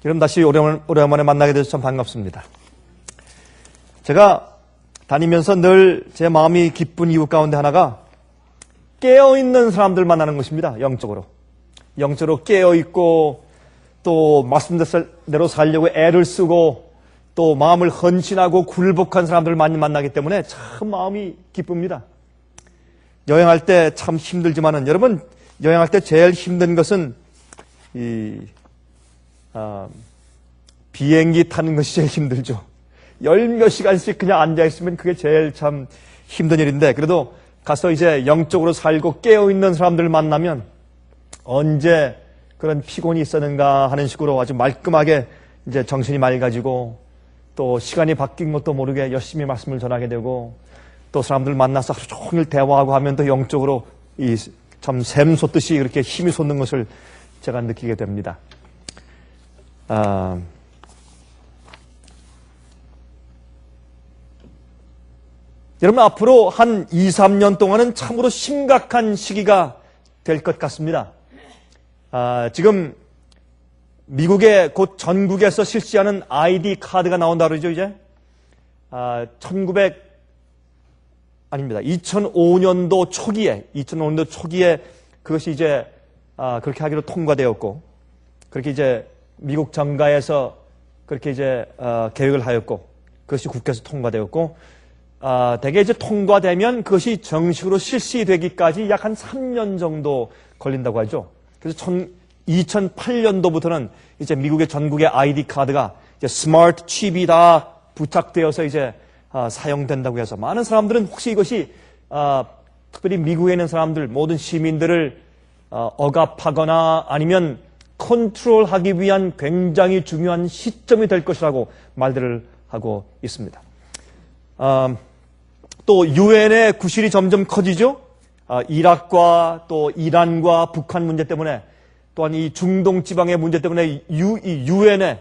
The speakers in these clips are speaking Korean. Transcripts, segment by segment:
여러분 다시 오랜만에 만나게 돼서 참 반갑습니다. 제가 다니면서 늘 제 마음이 기쁜 이유 가운데 하나가 깨어있는 사람들 만나는 것입니다. 영적으로 깨어있고 또 말씀대로 살려고 애를 쓰고 또 마음을 헌신하고 굴복한 사람들을 많이 만나기 때문에 참 마음이 기쁩니다. 여행할 때 참 힘들지만은 여러분 여행할 때 제일 힘든 것은 비행기 타는 것이 제일 힘들죠. 열 몇 시간씩 그냥 앉아있으면 그게 제일 참 힘든 일인데 그래도 가서 이제 영적으로 살고 깨어있는 사람들을 만나면 언제 그런 피곤이 있었는가 하는 식으로 아주 말끔하게 이제 정신이 맑아지고 또 시간이 바뀐 것도 모르게 열심히 말씀을 전하게 되고 또 사람들 만나서 하루 종일 대화하고 하면 또 영적으로 참 샘솟듯이 그렇게 힘이 솟는 것을 제가 느끼게 됩니다. 여러분 앞으로 한 2, 3년 동안은 참으로 심각한 시기가 될 것 같습니다. 지금 미국의 곧 전국에서 실시하는 ID 카드가 나온다 그러죠, 이제? 2005년도 초기에 그것이 이제 그렇게 하기로 통과되었고 그렇게 이제 미국 정가에서 그렇게 이제 계획을 하였고 그것이 국회에서 통과되었고 대개 이제 통과되면 그것이 정식으로 실시되기까지 약 한 3년 정도 걸린다고 하죠. 그래서 2008년도부터는 이제 미국의 전국의 ID 카드가 이제 스마트 칩이 다 부착되어서 이제 사용된다고 해서 많은 사람들은 혹시 이것이 특별히 미국에 있는 사람들 모든 시민들을 억압하거나 아니면 컨트롤하기 위한 굉장히 중요한 시점이 될 것이라고 말들을 하고 있습니다. 또 유엔의 구실이 점점 커지죠. 이락과 또 이란과 북한 문제 때문에 또한 이 중동 지방의 문제 때문에 유엔의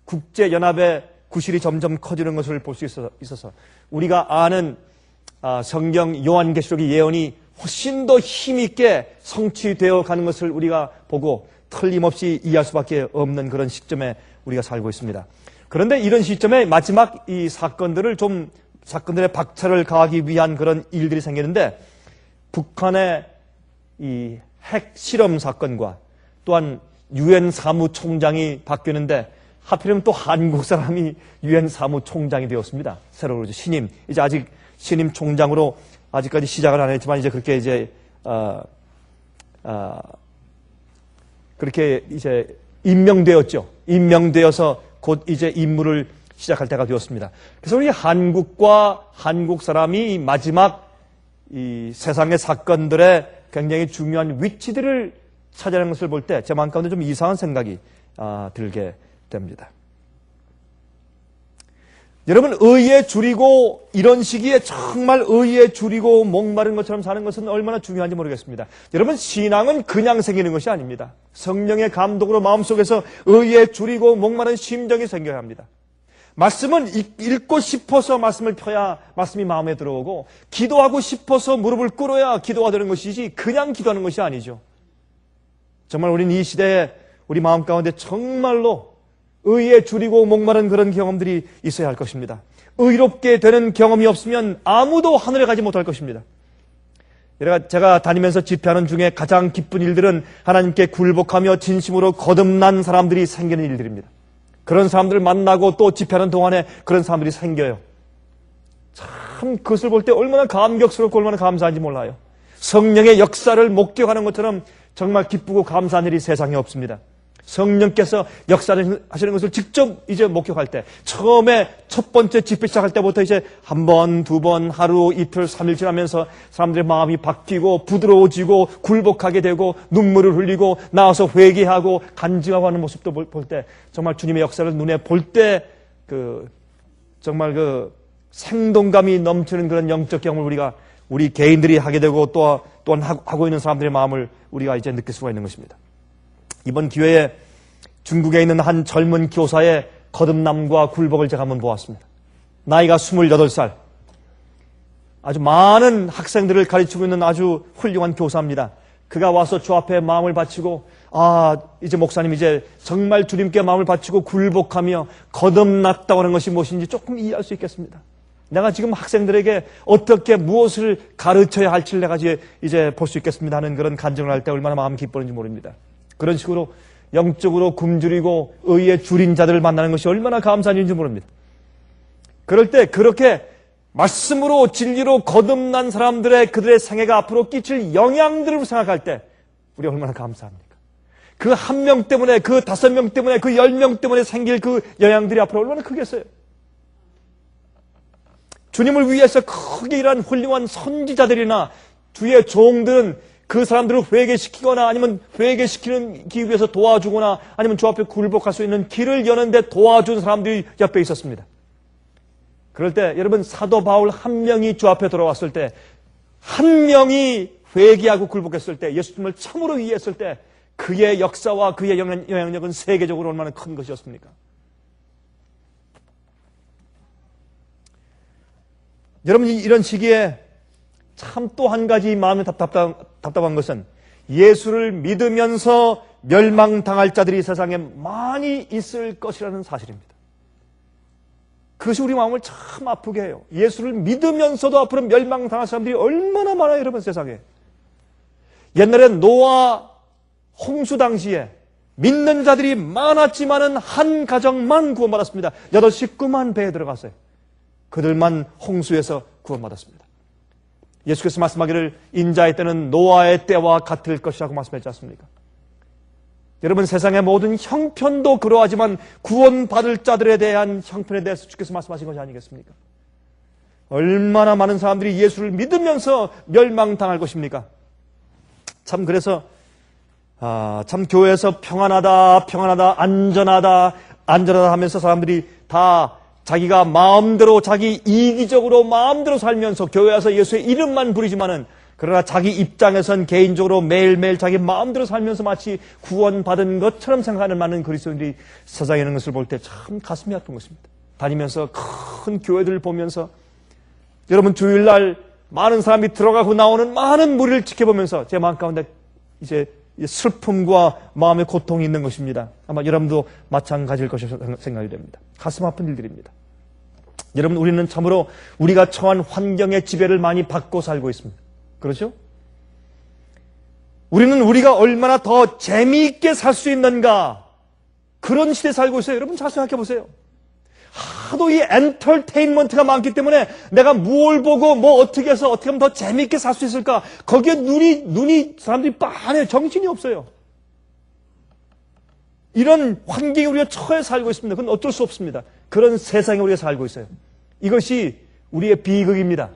국제연합의 구실이 점점 커지는 것을 볼 수 있어서 우리가 아는 성경 요한계시록의 예언이 훨씬 더 힘있게 성취되어 가는 것을 우리가 보고 틀림없이 이해할 수밖에 없는 그런 시점에 우리가 살고 있습니다. 그런데 이런 시점에 마지막 이 사건들의 박차를 가하기 위한 그런 일들이 생기는데 북한의 이 핵 실험 사건과 또한 유엔 사무총장이 바뀌었는데 하필이면 또 한국 사람이 유엔 사무총장이 되었습니다. 새로 신임 이제 아직 신임 총장으로 아직까지 시작을 안 했지만 이제 그렇게 이제 그렇게 이제 임명되어서 곧 이제 임무를 시작할 때가 되었습니다. 그래서 우리 한국과 한국 사람이 마지막 이 세상의 사건들의 굉장히 중요한 위치들을 차지하는 것을 볼 때 제 마음 가운데 좀 이상한 생각이 들게 됩니다. 여러분 의에 줄이고 이런 시기에 정말 의에 줄이고 목마른 것처럼 사는 것은 얼마나 중요한지 모르겠습니다. 여러분 신앙은 그냥 생기는 것이 아닙니다. 성령의 감독으로 마음속에서 의에 줄이고 목마른 심정이 생겨야 합니다. 말씀은 읽고 싶어서 말씀을 펴야 말씀이 마음에 들어오고 기도하고 싶어서 무릎을 꿇어야 기도가 되는 것이지 그냥 기도하는 것이 아니죠. 정말 우리는 이 시대에 우리 마음 가운데 정말로 의에 줄이고 목마른 그런 경험들이 있어야 할 것입니다. 의롭게 되는 경험이 없으면 아무도 하늘에 가지 못할 것입니다. 제가 다니면서 집회하는 중에 가장 기쁜 일들은 하나님께 굴복하며 진심으로 거듭난 사람들이 생기는 일들입니다. 그런 사람들을 만나고 또 집회하는 동안에 그런 사람들이 생겨요. 참 그것을 볼 때 얼마나 감격스럽고 얼마나 감사한지 몰라요. 성령의 역사를 목격하는 것처럼 정말 기쁘고 감사한 일이 세상에 없습니다. 성령께서 역사를 하시는 것을 직접 이제 목격할 때 처음에 첫 번째 집회 시작할 때부터 이제 한 번, 두 번, 하루, 이틀, 3일 지나면서 사람들의 마음이 바뀌고 부드러워지고 굴복하게 되고 눈물을 흘리고 나와서 회개하고 간증하고 하는 모습도 볼 때 정말 주님의 역사를 눈에 볼 때 정말 생동감이 넘치는 그런 영적 경험을 우리 개인들이 하게 되고 또한 하고 있는 사람들의 마음을 우리가 이제 느낄 수가 있는 것입니다. 이번 기회에 중국에 있는 한 젊은 교사의 거듭남과 굴복을 제가 한번 보았습니다. 나이가 28살. 아주 많은 학생들을 가르치고 있는 아주 훌륭한 교사입니다. 그가 와서 주 앞에 마음을 바치고 이제 목사님 이제 정말 주님께 마음을 바치고 굴복하며 거듭났다고 하는 것이 무엇인지 조금 이해할 수 있겠습니다. 내가 지금 학생들에게 어떻게 무엇을 가르쳐야 할지를 내가 이제 볼 수 있겠습니다 하는 그런 간증을 할 때 얼마나 마음 기쁘는지 모릅니다. 그런 식으로 영적으로 굶주리고 의에 줄인 자들을 만나는 것이 얼마나 감사한 일인지 모릅니다. 그럴 때 그렇게 말씀으로 진리로 거듭난 사람들의 그들의 생애가 앞으로 끼칠 영향들을 생각할 때 우리 얼마나 감사합니까? 그 한 명 때문에, 그 5명 때문에, 그 10명 때문에 생길 그 영향들이 앞으로 얼마나 크겠어요? 주님을 위해서 크게 일한 훌륭한 선지자들이나 주의 종들은 그 사람들을 회개시키거나 아니면 회개시키기 위해서 도와주거나 아니면 주 앞에 굴복할 수 있는 길을 여는데 도와준 사람들이 옆에 있었습니다. 그럴 때 여러분 사도 바울 한 명이 주 앞에 돌아왔을 때, 한 명이 회개하고 굴복했을 때, 예수님을 참으로 이해했을 때 그의 역사와 그의 영향력은 세계적으로 얼마나 큰 것이었습니까? 여러분 이런 시기에 참 또 한 가지 마음이 답답한 것은 예수를 믿으면서 멸망당할 자들이 세상에 많이 있을 것이라는 사실입니다. 그것이 우리 마음을 참 아프게 해요. 예수를 믿으면서도 앞으로 멸망당할 사람들이 얼마나 많아요, 여러분 세상에. 옛날엔 노아 홍수 당시에 믿는 자들이 많았지만은 한 가정만 구원받았습니다. 89만 배에 들어갔어요. 그들만 홍수에서 구원받았습니다. 예수께서 말씀하기를 인자의 때는 노아의 때와 같을 것이라고 말씀했지 않습니까? 여러분 세상의 모든 형편도 그러하지만 구원받을 자들에 대한 형편에 대해서 주께서 말씀하신 것이 아니겠습니까? 얼마나 많은 사람들이 예수를 믿으면서 멸망당할 것입니까? 참 그래서 참 교회에서 평안하다 안전하다 하면서 사람들이 다 자기가 마음대로 자기 이기적으로 마음대로 살면서 교회 와서 예수의 이름만 부르지만은 그러나 자기 입장에선 개인적으로 매일매일 자기 마음대로 살면서 마치 구원받은 것처럼 생각하는 많은 그리스도인들이 세상에 있는 것을 볼 때 참 가슴이 아픈 것입니다. 다니면서 큰 교회들을 보면서 여러분 주일날 많은 사람이 들어가고 나오는 많은 무리를 지켜보면서 제 마음 가운데 이제 슬픔과 마음의 고통이 있는 것입니다. 아마 여러분도 마찬가지일 것이라 생각이 됩니다. 가슴 아픈 일들입니다. 여러분 우리는 참으로 우리가 처한 환경의 지배를 많이 받고 살고 있습니다. 그렇죠? 우리는 우리가 얼마나 더 재미있게 살 수 있는가 그런 시대에 살고 있어요. 여러분 잘 생각해 보세요. 하도 이 엔터테인먼트가 많기 때문에 내가 뭘 보고 뭐 어떻게 해서 어떻게 하면 더 재미있게 살 수 있을까 거기에 눈이 사람들이 빤해요. 정신이 없어요. 이런 환경에 우리가 처해 살고 있습니다. 그건 어쩔 수 없습니다. 그런 세상에 우리가 살고 있어요. 이것이 우리의 비극입니다.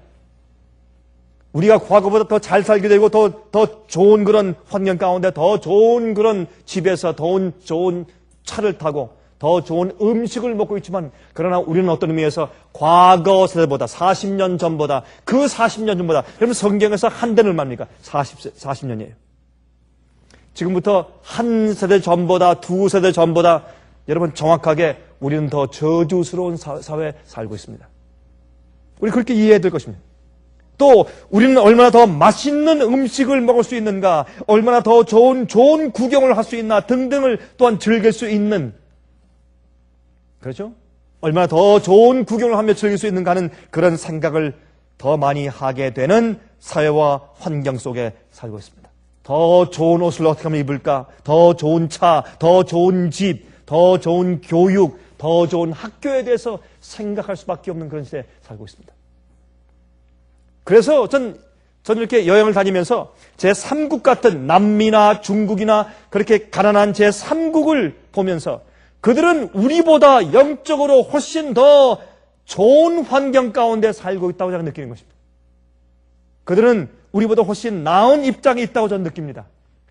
우리가 과거보다 더 잘 살게 되고 더 좋은 그런 환경 가운데 더 좋은 그런 집에서 더 좋은 차를 타고 더 좋은 음식을 먹고 있지만 그러나 우리는 어떤 의미에서 과거 세대보다 40년 전보다 그 40년 전보다 여러분 성경에서 한 대는 얼마입니까? 40년이에요. 지금부터 한 세대 전보다 두 세대 전보다 여러분 정확하게 우리는 더 저주스러운 사회에 살고 있습니다. 우리 그렇게 이해해야 될 것입니다. 또 우리는 얼마나 더 맛있는 음식을 먹을 수 있는가 얼마나 더 좋은 구경을 할 수 있나 등등을 또한 즐길 수 있는 그렇죠? 얼마나 더 좋은 구경을 하며 즐길 수 있는가 하는 그런 생각을 더 많이 하게 되는 사회와 환경 속에 살고 있습니다. 더 좋은 옷을 어떻게 하면 입을까? 더 좋은 차, 더 좋은 집, 더 좋은 교육, 더 좋은 학교에 대해서 생각할 수밖에 없는 그런 시대에 살고 있습니다. 그래서 전 이렇게 여행을 다니면서 제3국 같은 남미나 중국이나 그렇게 가난한 제3국을 보면서 그들은 우리보다 영적으로 훨씬 더 좋은 환경 가운데 살고 있다고 저는 느끼는 것입니다. 그들은 우리보다 훨씬 나은 입장에 있다고 저는 느낍니다.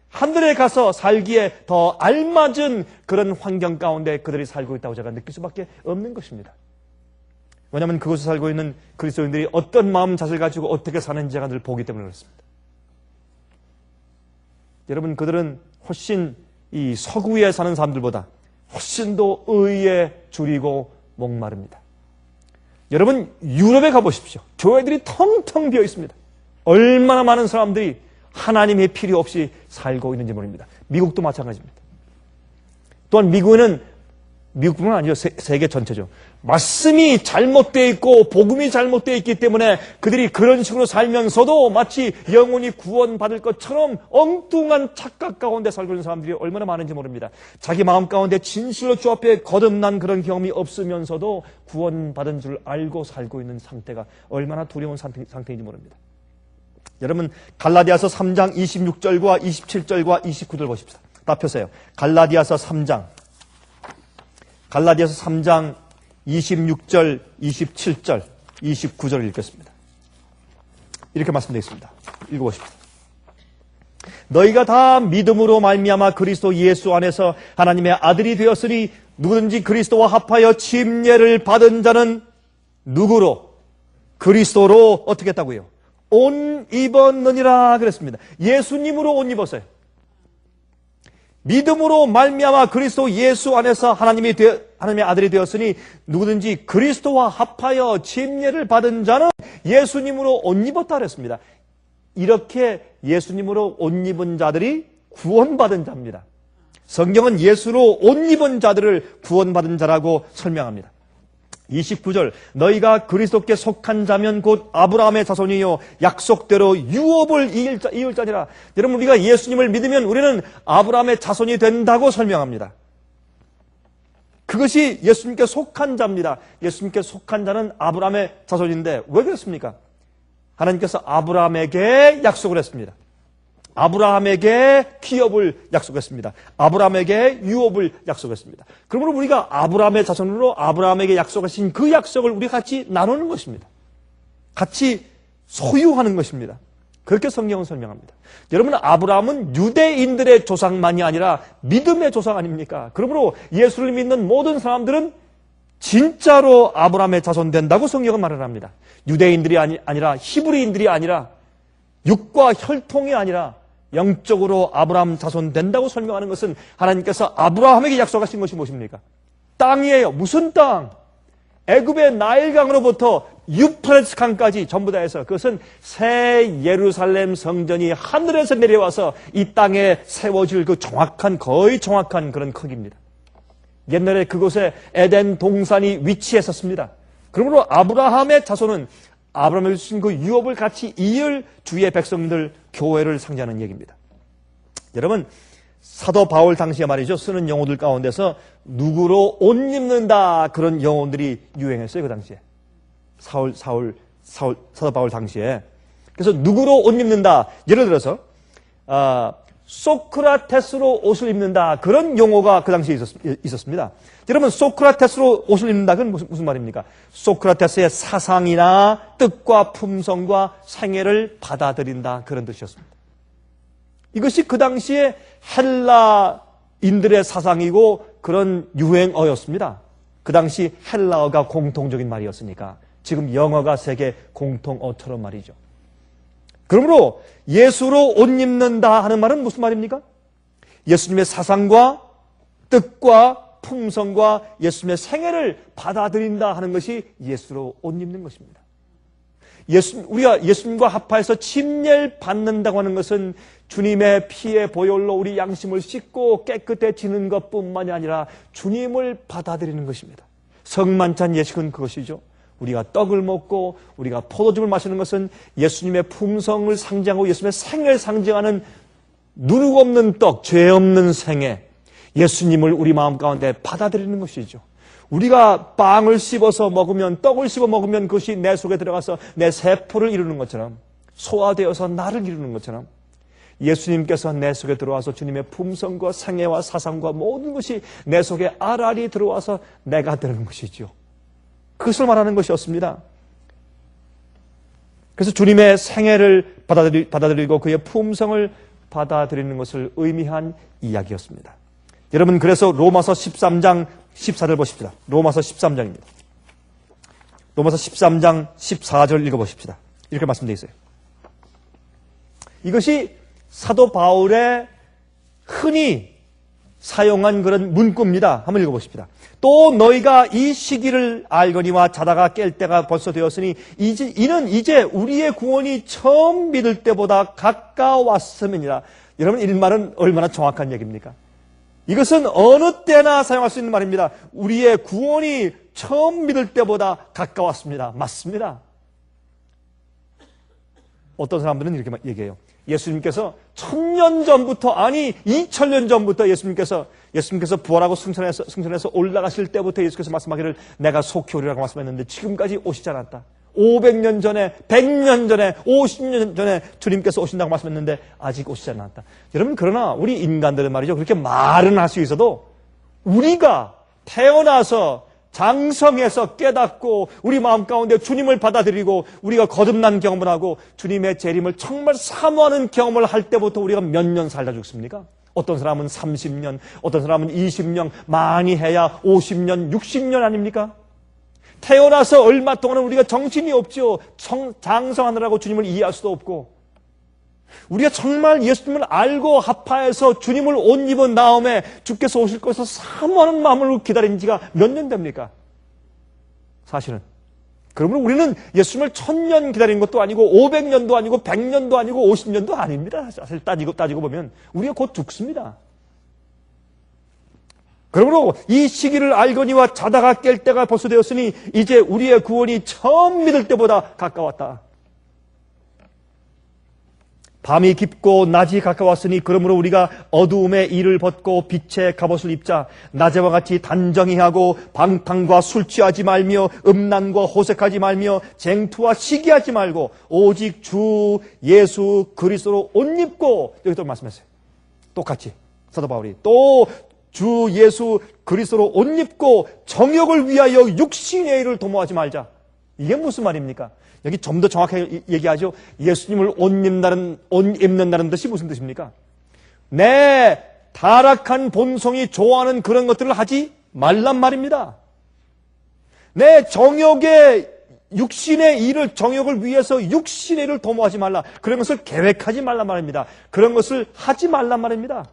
하늘에 가서 살기에 더 알맞은 그런 환경 가운데 그들이 살고 있다고 제가 느낄 수밖에 없는 것입니다. 왜냐하면 그곳에 살고 있는 그리스도인들이 어떤 마음 자세를 가지고 어떻게 사는지 제가 늘 보기 때문에 그렇습니다. 여러분 그들은 훨씬 이 서구에 사는 사람들보다 훨씬 더 의에 줄이고 목마릅니다. 여러분 유럽에 가보십시오. 교회들이 텅텅 비어 있습니다. 얼마나 많은 사람들이 하나님의 필요 없이 살고 있는지 모릅니다. 미국도 마찬가지입니다. 또한 미국뿐만 아니죠. 세계 전체죠. 말씀이 잘못되어 있고 복음이 잘못되어 있기 때문에 그들이 그런 식으로 살면서도 마치 영혼이 구원받을 것처럼 엉뚱한 착각 가운데 살고 있는 사람들이 얼마나 많은지 모릅니다. 자기 마음 가운데 진실로 주 앞에 거듭난 그런 경험이 없으면서도 구원받은 줄 알고 살고 있는 상태가 얼마나 두려운 상태인지 모릅니다. 여러분, 갈라디아서 3장 26절과 27절과 29절 보십시다. 다 펴세요. 갈라디아서 3장 26절, 27절, 29절을 읽겠습니다. 이렇게 말씀되어 있습니다. 읽어보십시오. 너희가 다 믿음으로 말미암아 그리스도 예수 안에서 하나님의 아들이 되었으니 누구든지 그리스도와 합하여 침례를 받은 자는 누구로? 그리스도로 어떻게 했다고요? 옷 입었느니라 그랬습니다. 예수님으로 옷 입었어요. 믿음으로 말미암아 그리스도 예수 안에서 하나님의 아들이 되었으니 누구든지 그리스도와 합하여 침례를 받은 자는 예수님으로 옷 입었다 그랬습니다. 이렇게 예수님으로 옷 입은 자들이 구원받은 자입니다. 성경은 예수로 옷 입은 자들을 구원받은 자라고 설명합니다. 29절 너희가 그리스도께 속한 자면 곧 아브라함의 자손이요 약속대로 유업을 이을 자니라. 여러분, 우리가 예수님을 믿으면 우리는 아브라함의 자손이 된다고 설명합니다. 그것이 예수님께 속한 자입니다. 예수님께 속한 자는 아브라함의 자손인데 왜 그렇습니까? 하나님께서 아브라함에게 약속을 했습니다. 아브라함에게 기업을 약속했습니다. 아브라함에게 유업을 약속했습니다. 그러므로 우리가 아브라함의 자손으로 아브라함에게 약속하신 그 약속을 우리 같이 나누는 것입니다. 같이 소유하는 것입니다. 그렇게 성경은 설명합니다. 여러분, 아브라함은 유대인들의 조상만이 아니라 믿음의 조상 아닙니까? 그러므로 예수를 믿는 모든 사람들은 진짜로 아브라함의 자손 된다고 성경은 말을 합니다. 유대인들이 아니라 히브리인들이 아니라 육과 혈통이 아니라 영적으로 아브라함 자손 된다고 설명하는 것은 하나님께서 아브라함에게 약속하신 것이 무엇입니까? 땅이에요. 무슨 땅? 애굽의 나일강으로부터 유프라tes 강까지 전부 다 해서 그것은 새 예루살렘 성전이 하늘에서 내려와서 이 땅에 세워질 그 거의 정확한 그런 크기입니다. 옛날에 그곳에 에덴 동산이 위치했었습니다. 그러므로 아브라함의 자손은 아브라함이 주신 그 유업을 같이 이을 주의 백성들, 교회를 상징하는 얘기입니다. 여러분, 사도 바울 당시에 말이죠. 쓰는 용어들 가운데서 누구로 옷 입는다 그런 용어들이 유행했어요. 그 당시에. 사도 바울 당시에. 그래서 누구로 옷 입는다. 예를 들어서 소크라테스로 옷을 입는다. 그런 용어가 그 당시에 있었습니다. 여러분, 소크라테스로 옷을 입는다. 그건 무슨 말입니까? 소크라테스의 사상이나 뜻과 품성과 생애를 받아들인다. 그런 뜻이었습니다. 이것이 그 당시에 헬라인들의 사상이고 그런 유행어였습니다. 그 당시 헬라어가 공통적인 말이었으니까 지금 영어가 세계 공통어처럼 말이죠. 그러므로 예수로 옷 입는다 하는 말은 무슨 말입니까? 예수님의 사상과 뜻과 품성과 예수님의 생애를 받아들인다 하는 것이 예수로 옷 입는 것입니다. 우리가 예수님과 합하여서 침례를 받는다고 하는 것은 주님의 피의 보혈로 우리 양심을 씻고 깨끗해지는 것뿐만이 아니라 주님을 받아들이는 것입니다. 성만찬 예식은 그것이죠. 우리가 떡을 먹고 우리가 포도즙을 마시는 것은 예수님의 품성을 상징하고 예수님의 생애를 상징하는 누룩 없는 떡, 죄 없는 생애, 예수님을 우리 마음 가운데 받아들이는 것이죠. 우리가 빵을 씹어서 먹으면, 떡을 씹어 먹으면 그것이 내 속에 들어가서 내 세포를 이루는 것처럼, 소화되어서 나를 이루는 것처럼 예수님께서 내 속에 들어와서 주님의 품성과 생애와 사상과 모든 것이 내 속에 알알이 들어와서 내가 되는 것이죠. 그것을 말하는 것이었습니다. 그래서 주님의 생애를 받아들이고 그의 품성을 받아들이는 것을 의미한 이야기였습니다. 여러분, 그래서 로마서 13장 14절 보십시다. 로마서 13장입니다. 로마서 13장 14절 읽어보십시다. 이렇게 말씀되어 있어요. 이것이 사도 바울의 흔히 사용한 그런 문구입니다. 한번 읽어보십시다. 또 너희가 이 시기를 알거니와 자다가 깰 때가 벌써 되었으니 이는 이제 우리의 구원이 처음 믿을 때보다 가까웠음이니라. 여러분, 이 말은 얼마나 정확한 얘기입니까? 이것은 어느 때나 사용할 수 있는 말입니다. 우리의 구원이 처음 믿을 때보다 가까웠습니다. 맞습니다. 어떤 사람들은 이렇게 얘기해요. 예수님께서 1000년 전부터, 아니 2000년 전부터 예수님께서 부활하고 승천해서 올라가실 때부터 예수께서 말씀하기를 내가 속히 오리라고 말씀했는데 지금까지 오시지 않았다. 500년 전에, 100년 전에, 50년 전에 주님께서 오신다고 말씀했는데 아직 오시지 않았다. 여러분, 그러나 우리 인간들은 말이죠, 그렇게 말은 할 수 있어도 우리가 태어나서 장성해서 깨닫고 우리 마음 가운데 주님을 받아들이고 우리가 거듭난 경험을 하고 주님의 재림을 정말 사모하는 경험을 할 때부터 우리가 몇 년 살다 죽습니까? 어떤 사람은 30년, 어떤 사람은 20년, 많이 해야 50년, 60년 아닙니까? 태어나서 얼마 동안은 우리가 정신이 없죠. 장성하느라고 주님을 이해할 수도 없고, 우리가 정말 예수님을 알고 합하여서 주님을 옷 입은 다음에 주께서 오실 것을 사모하는 마음으로 기다린 지가 몇 년 됩니까? 사실은. 그러면 우리는 예수님을 1000년 기다린 것도 아니고 500년도 아니고 100년도 아니고 50년도 아닙니다. 사실 따지고 보면 우리가 곧 죽습니다. 그러므로 이 시기를 알거니와 자다가 깰 때가 벌써 되었으니 이제 우리의 구원이 처음 믿을 때보다 가까웠다. 밤이 깊고 낮이 가까웠으니 그러므로 우리가 어두움의 일을 벗고 빛의 갑옷을 입자. 낮에와 같이 단정히 하고 방탕과 술 취하지 말며 음란과 호색하지 말며 쟁투와 시기하지 말고 오직 주 예수 그리스도로 옷 입고, 여기 또 말씀했어요. 똑같이 사도 바울이 또 주 예수 그리스도로 옷 입고 정욕을 위하여 육신의 일을 도모하지 말자. 이게 무슨 말입니까? 여기 좀 더 정확하게 얘기하죠. 예수님을 옷 입는다는 뜻이 무슨 뜻입니까? 내 타락한 본성이 좋아하는 그런 것들을 하지 말란 말입니다. 내 정욕의 육신의 일을, 정욕을 위해서 육신의 일을 도모하지 말라. 그런 것을 계획하지 말란 말입니다. 그런 것을 하지 말란 말입니다.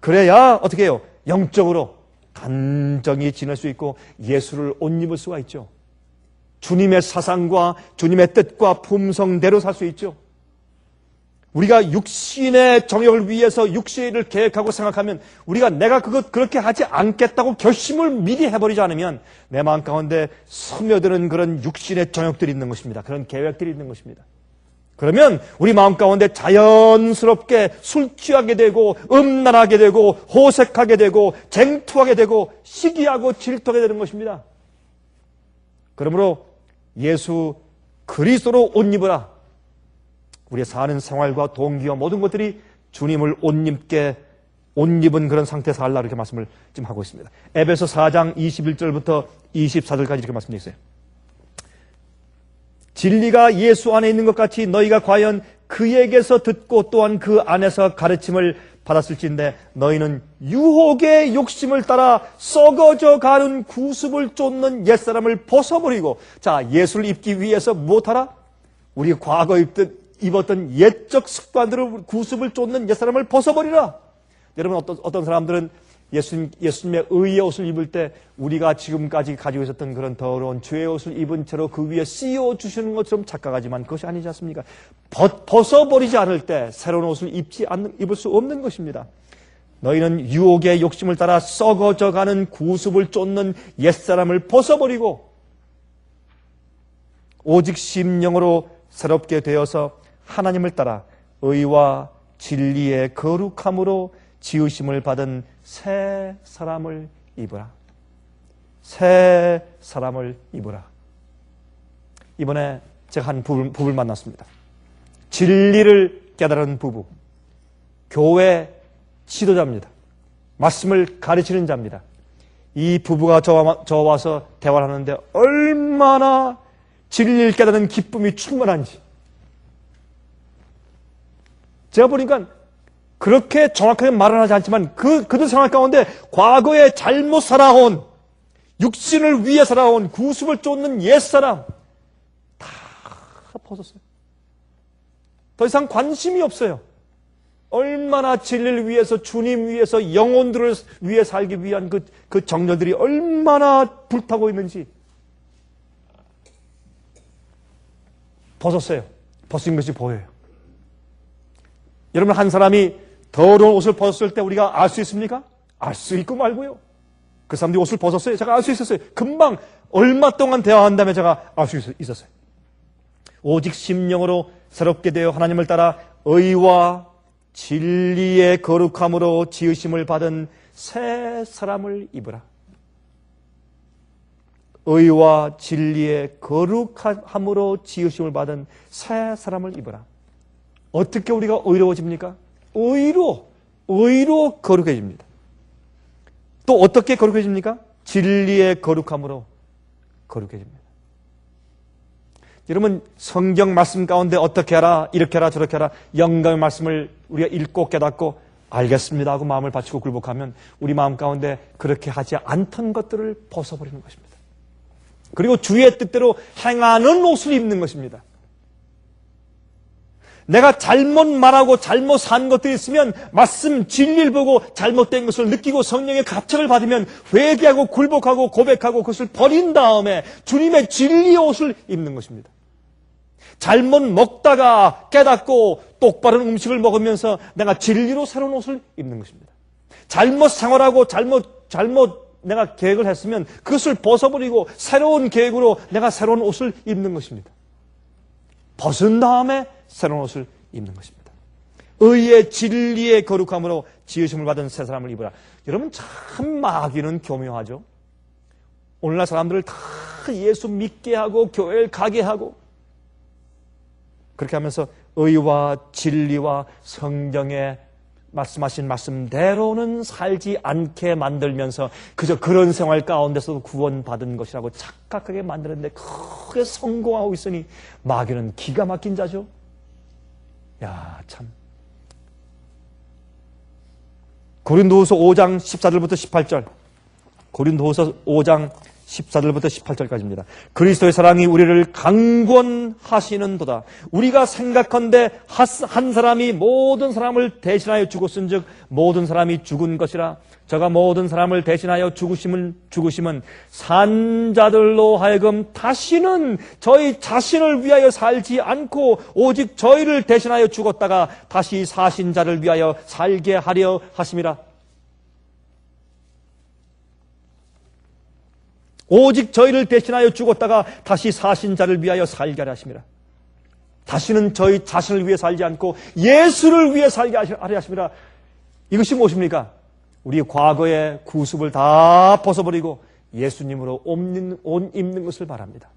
그래야 어떻게 해요? 영적으로 단정히 지낼 수 있고 예수를 옷 입을 수가 있죠. 주님의 사상과 주님의 뜻과 품성대로 살 수 있죠. 우리가 육신의 정욕을 위해서 육신의 일을 계획하고 생각하면, 우리가 내가 그렇게 하지 않겠다고 결심을 미리 해버리지 않으면 내 마음 가운데 스며드는 그런 육신의 정욕들이 있는 것입니다. 그런 계획들이 있는 것입니다. 그러면 우리 마음 가운데 자연스럽게 술 취하게 되고 음란하게 되고 호색하게 되고 쟁투하게 되고 시기하고 질투하게 되는 것입니다. 그러므로 예수 그리스도로 옷 입으라. 우리의 사는 생활과 동기와 모든 것들이 주님을 옷 입은 그런 상태에서 살라, 이렇게 말씀을 지금 하고 있습니다. 에베소 4장 21절부터 24절까지 이렇게 말씀되어 있어요. 진리가 예수 안에 있는 것 같이 너희가 과연 그에게서 듣고 또한 그 안에서 가르침을 받았을진데 너희는 유혹의 욕심을 따라 썩어져 가는 구습을 쫓는 옛사람을 벗어버리고, 자, 예수를 입기 위해서 무엇하라? 우리 과거 입었던 옛적 습관들을, 구습을 쫓는 옛사람을 벗어버리라. 여러분, 어떤 사람들은 예수님의 의의 옷을 입을 때 우리가 지금까지 가지고 있었던 그런 더러운 죄의 옷을 입은 채로 그 위에 씌워주시는 것처럼 착각하지만 그것이 아니지 않습니까? 벗어버리지 않을 때 새로운 옷을 입을 수 없는 것입니다. 너희는 유혹의 욕심을 따라 썩어져가는 구습을 쫓는 옛사람을 벗어버리고 오직 심령으로 새롭게 되어서 하나님을 따라 의와 진리의 거룩함으로 지으심을 받은 새 사람을 입으라. 새 사람을 입으라. 이번에 제가 한 부부를 만났습니다. 진리를 깨달은 부부. 교회 지도자입니다. 말씀을 가르치는 자입니다. 이 부부가 저 와서 대화를 하는데 얼마나 진리를 깨닫는 기쁨이 충만한지. 제가 보니까 그렇게 정확하게 말은 하지 않지만 그들 생활 가운데 과거에 잘못 살아온, 육신을 위해 살아온 구습을 쫓는 옛사람 다 벗었어요. 더 이상 관심이 없어요. 얼마나 진리를 위해서, 주님 위해서, 영혼들을 위해 살기 위한 그 정열들이 얼마나 불타고 있는지 벗었어요. 벗은 것이 보여요. 여러분, 한 사람이 더러운 옷을 벗었을 때 우리가 알 수 있습니까? 알 수 있고 말고요. 그 사람들이 옷을 벗었어요. 제가 알 수 있었어요. 금방 얼마 동안 대화한 다음에 제가 알 수 있었어요. 오직 심령으로 새롭게 되어 하나님을 따라 의와 진리의 거룩함으로 지으심을 받은 새 사람을 입으라. 의와 진리의 거룩함으로 지으심을 받은 새 사람을 입으라. 어떻게 우리가 의로워집니까? 의로 거룩해집니다. 또 어떻게 거룩해집니까? 진리의 거룩함으로 거룩해집니다. 여러분, 성경 말씀 가운데 어떻게 하라, 이렇게 하라, 저렇게 하라, 영감의 말씀을 우리가 읽고 깨닫고 알겠습니다 하고 마음을 바치고 굴복하면 우리 마음 가운데 그렇게 하지 않던 것들을 벗어버리는 것입니다. 그리고 주의 뜻대로 행하는 옷을 입는 것입니다. 내가 잘못 말하고 잘못 산 것들이 있으면 말씀 진리를 보고 잘못된 것을 느끼고 성령의 갑작을 받으면 회개하고 굴복하고 고백하고 그것을 버린 다음에 주님의 진리의 옷을 입는 것입니다. 잘못 먹다가 깨닫고 똑바른 음식을 먹으면서 내가 진리로 새로운 옷을 입는 것입니다. 잘못 생활하고 잘못 내가 계획을 했으면 그것을 벗어버리고 새로운 계획으로 내가 새로운 옷을 입는 것입니다. 벗은 다음에 새로운 옷을 입는 것입니다. 의의 진리의 거룩함으로 지으심을 받은 새 사람을 입으라. 여러분, 참 마귀는 교묘하죠. 오늘날 사람들을 다 예수 믿게 하고 교회를 가게 하고 그렇게 하면서 의와 진리와 성경에 말씀하신 말씀대로는 살지 않게 만들면서 그저 그런 생활 가운데서 구원받은 것이라고 착각하게 만드는데 크게 성공하고 있으니 마귀는 기가 막힌 자죠. 야, 참. 고린도후서 5장 14절부터 18절. 고린도후서 5장 14절부터 18절까지입니다. 그리스도의 사랑이 우리를 강권하시는도다. 우리가 생각컨대 한 사람이 모든 사람을 대신하여 죽었은즉 모든 사람이 죽은 것이라. 저가 모든 사람을 대신하여 죽으심은 산자들로 하여금 다시는 저희 자신을 위하여 살지 않고 오직 저희를 대신하여 죽었다가 다시 사신 자를 위하여 살게 하려 하심이라. 오직 저희를 대신하여 죽었다가 다시 사신 자를 위하여 살게 하려 하심이라. 다시는 저희 자신을 위해 살지 않고 예수를 위해 살게 하려 하심이라. 이것이 무엇입니까? 우리 과거의 구습을 다 벗어버리고 예수님으로 옷 입는 것을 바랍니다.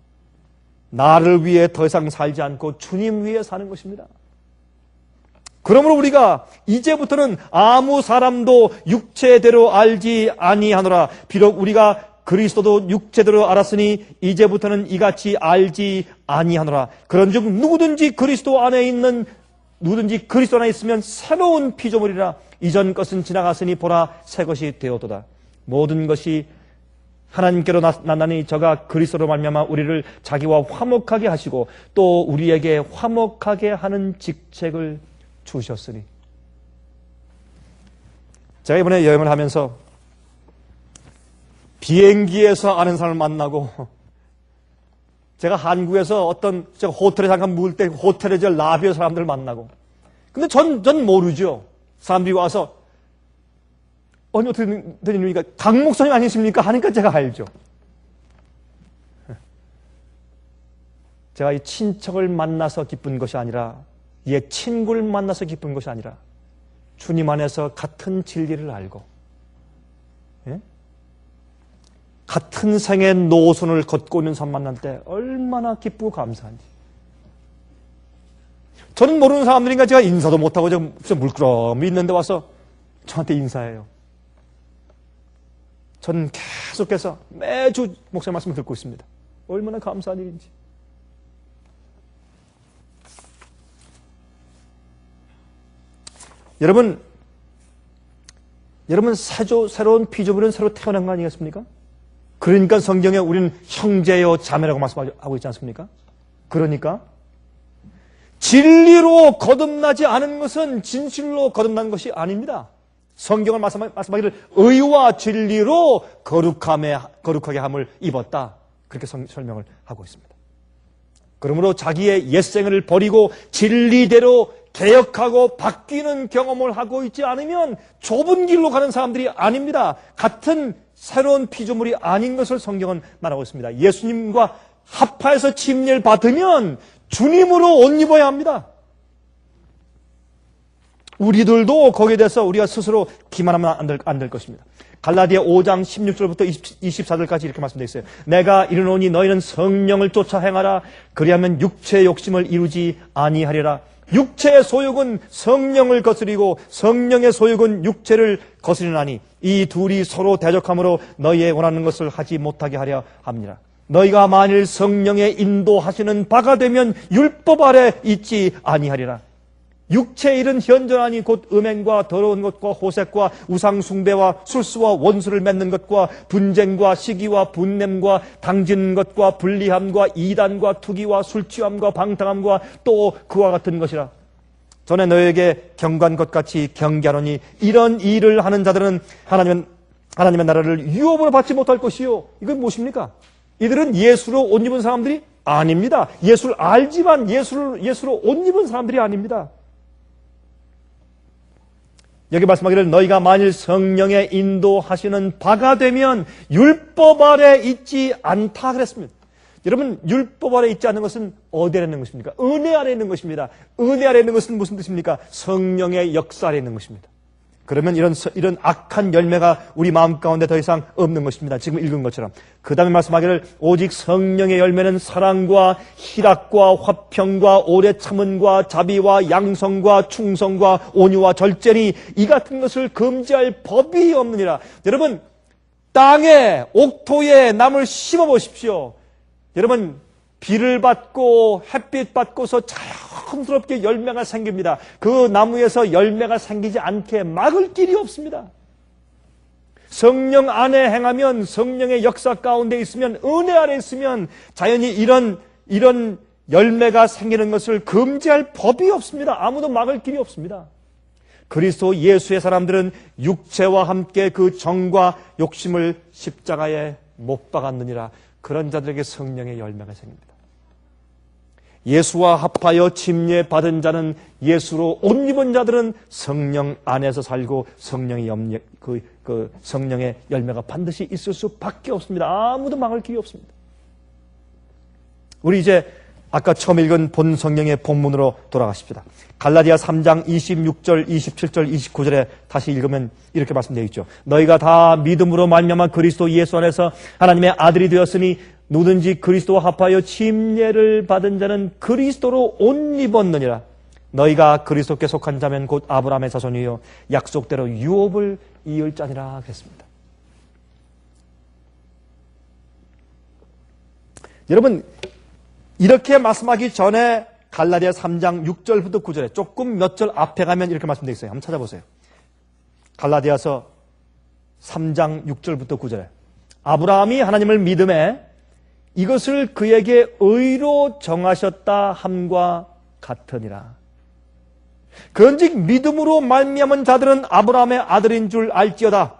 나를 위해 더 이상 살지 않고 주님 위해 사는 것입니다. 그러므로 우리가 이제부터는 아무 사람도 육체대로 알지 아니하노라. 비록 우리가 그리스도도 육체대로 알았으니 이제부터는 이같이 알지 아니하노라. 그런즉 누구든지 그리스도 안에 있으면 새로운 피조물이라. 이전 것은 지나갔으니 보라 새 것이 되었도다. 모든 것이 하나님께로 났나니 저가 그리스도로 말미암아 우리를 자기와 화목하게 하시고 또 우리에게 화목하게 하는 직책을 주셨으니. 제가 이번에 여행을 하면서 비행기에서 아는 사람을 만나고 제가 한국에서 제가 호텔에 잠깐 묵을 때 호텔에 저 라비어 사람들을 만나고 근데 전 모르죠. 사람들이 와서 아니 어떻게 된 일입니까? 강 목사님 아니십니까? 하니까 제가 알죠. 제가 이 친척을 만나서 기쁜 것이 아니라 옛 친구를 만나서 기쁜 것이 아니라 주님 안에서 같은 진리를 알고 같은 생의 노선을 걷고 있는 사람 만날 때 얼마나 기쁘고 감사한지. 저는 모르는 사람들인가 제가 인사도 못하고 저 물끄러미 있는데 와서 저한테 인사해요. 저는 계속해서 매주 목사님 말씀을 듣고 있습니다. 얼마나 감사한 일인지. 여러분 새로운 피조물은 새로 태어난 거 아니겠습니까? 그러니까 성경에 우리는 형제요 자매라고 말씀하고 있지 않습니까? 그러니까 진리로 거듭나지 않은 것은 진실로 거듭난 것이 아닙니다. 성경을 말씀하기를 의와 진리로 거룩하게 함을 입었다. 그렇게 설명을 하고 있습니다. 그러므로 자기의 옛생을 버리고 진리대로 개혁하고 바뀌는 경험을 하고 있지 않으면 좁은 길로 가는 사람들이 아닙니다. 같은 새로운 피조물이 아닌 것을 성경은 말하고 있습니다. 예수님과 합하여서 침례를 받으면 주님으로 옷 입어야 합니다. 우리들도 거기에 대해서 우리가 스스로 기만하면 안 될 것입니다. 갈라디아 5장 16절부터 24절까지 이렇게 말씀되어 있어요. 내가 이르노니 너희는 성령을 쫓아 행하라. 그리하면 육체의 욕심을 이루지 아니하리라. 육체의 소욕은 성령을 거스리고 성령의 소욕은 육체를 거스리나니 이 둘이 서로 대적함으로 너희의 원하는 것을 하지 못하게 하려 합니다. 너희가 만일 성령의 인도하시는 바가 되면 율법 아래 있지 아니하리라. 육체의 일은 현전하니 곧 음행과 더러운 것과 호색과 우상 숭배와 술수와 원수를 맺는 것과 분쟁과 시기와 분냄과 당지는 것과 불리함과 이단과 투기와 술취함과 방탕함과 또 그와 같은 것이라. 전에 너에게 경고한 것 같이 경계하노니 이런 일을 하는 자들은 하나님의 나라를 유업으로 받지 못할 것이요. 이건 무엇입니까? 이들은 예수로 옷 입은 사람들이 아닙니다. 예수를 알지만 예수로 옷 입은 사람들이 아닙니다. 여기 말씀하기를 너희가 만일 성령의 인도하시는 바가 되면 율법 아래 있지 않다 그랬습니다. 여러분, 율법 아래 있지 않는 것은 어디 아래 있는 것입니까? 은혜 아래 있는 것입니다. 은혜 아래 있는 것은 무슨 뜻입니까? 성령의 역사 아래 있는 것입니다. 그러면 이런 악한 열매가 우리 마음 가운데 더 이상 없는 것입니다. 지금 읽은 것처럼. 그 다음에 말씀하기를 오직 성령의 열매는 사랑과 희락과 화평과 오래 참음과 자비와 양성과 충성과 온유와 절제니 이 같은 것을 금지할 법이 없느니라. 여러분, 땅에 옥토에 나무를 심어 보십시오. 여러분, 비를 받고 햇빛 받고서 자연스럽게 열매가 생깁니다. 그 나무에서 열매가 생기지 않게 막을 길이 없습니다. 성령 안에 행하면, 성령의 역사 가운데 있으면, 은혜 아래 있으면 자연히 이런 열매가 생기는 것을 금지할 법이 없습니다. 아무도 막을 길이 없습니다. 그리스도 예수의 사람들은 육체와 함께 그 정과 욕심을 십자가에 못 박았느니라. 그런 자들에게 성령의 열매가 생깁니다. 예수와 합하여 침례 받은 자는, 예수로 옷 입은 자들은 성령 안에서 살고 성령의 성령의 열매가 반드시 있을 수밖에 없습니다. 아무도 막을 길이 없습니다. 우리 이제 아까 처음 읽은 본 성경의 본문으로 돌아가십시다. 갈라디아 3장 26절, 27절, 29절에 다시 읽으면 이렇게 말씀되어 있죠. 너희가 다 믿음으로 말미암아 그리스도 예수 안에서 하나님의 아들이 되었으니 누구든지 그리스도와 합하여 침례를 받은 자는 그리스도로 옷 입었느니라. 너희가 그리스도께 속한 자면 곧 아브라함의 자손이요 약속대로 유업을 이을 자니라 그랬습니다. 여러분, 이렇게 말씀하기 전에 갈라디아 3장 6절부터 9절에 조금 몇 절 앞에 가면 이렇게 말씀되어 있어요. 한번 찾아보세요. 갈라디아서 3장 6절부터 9절에 아브라함이 하나님을 믿음에 이것을 그에게 의로 정하셨다 함과 같으니라. 그런즉 믿음으로 말미암은 자들은 아브라함의 아들인 줄 알지어다.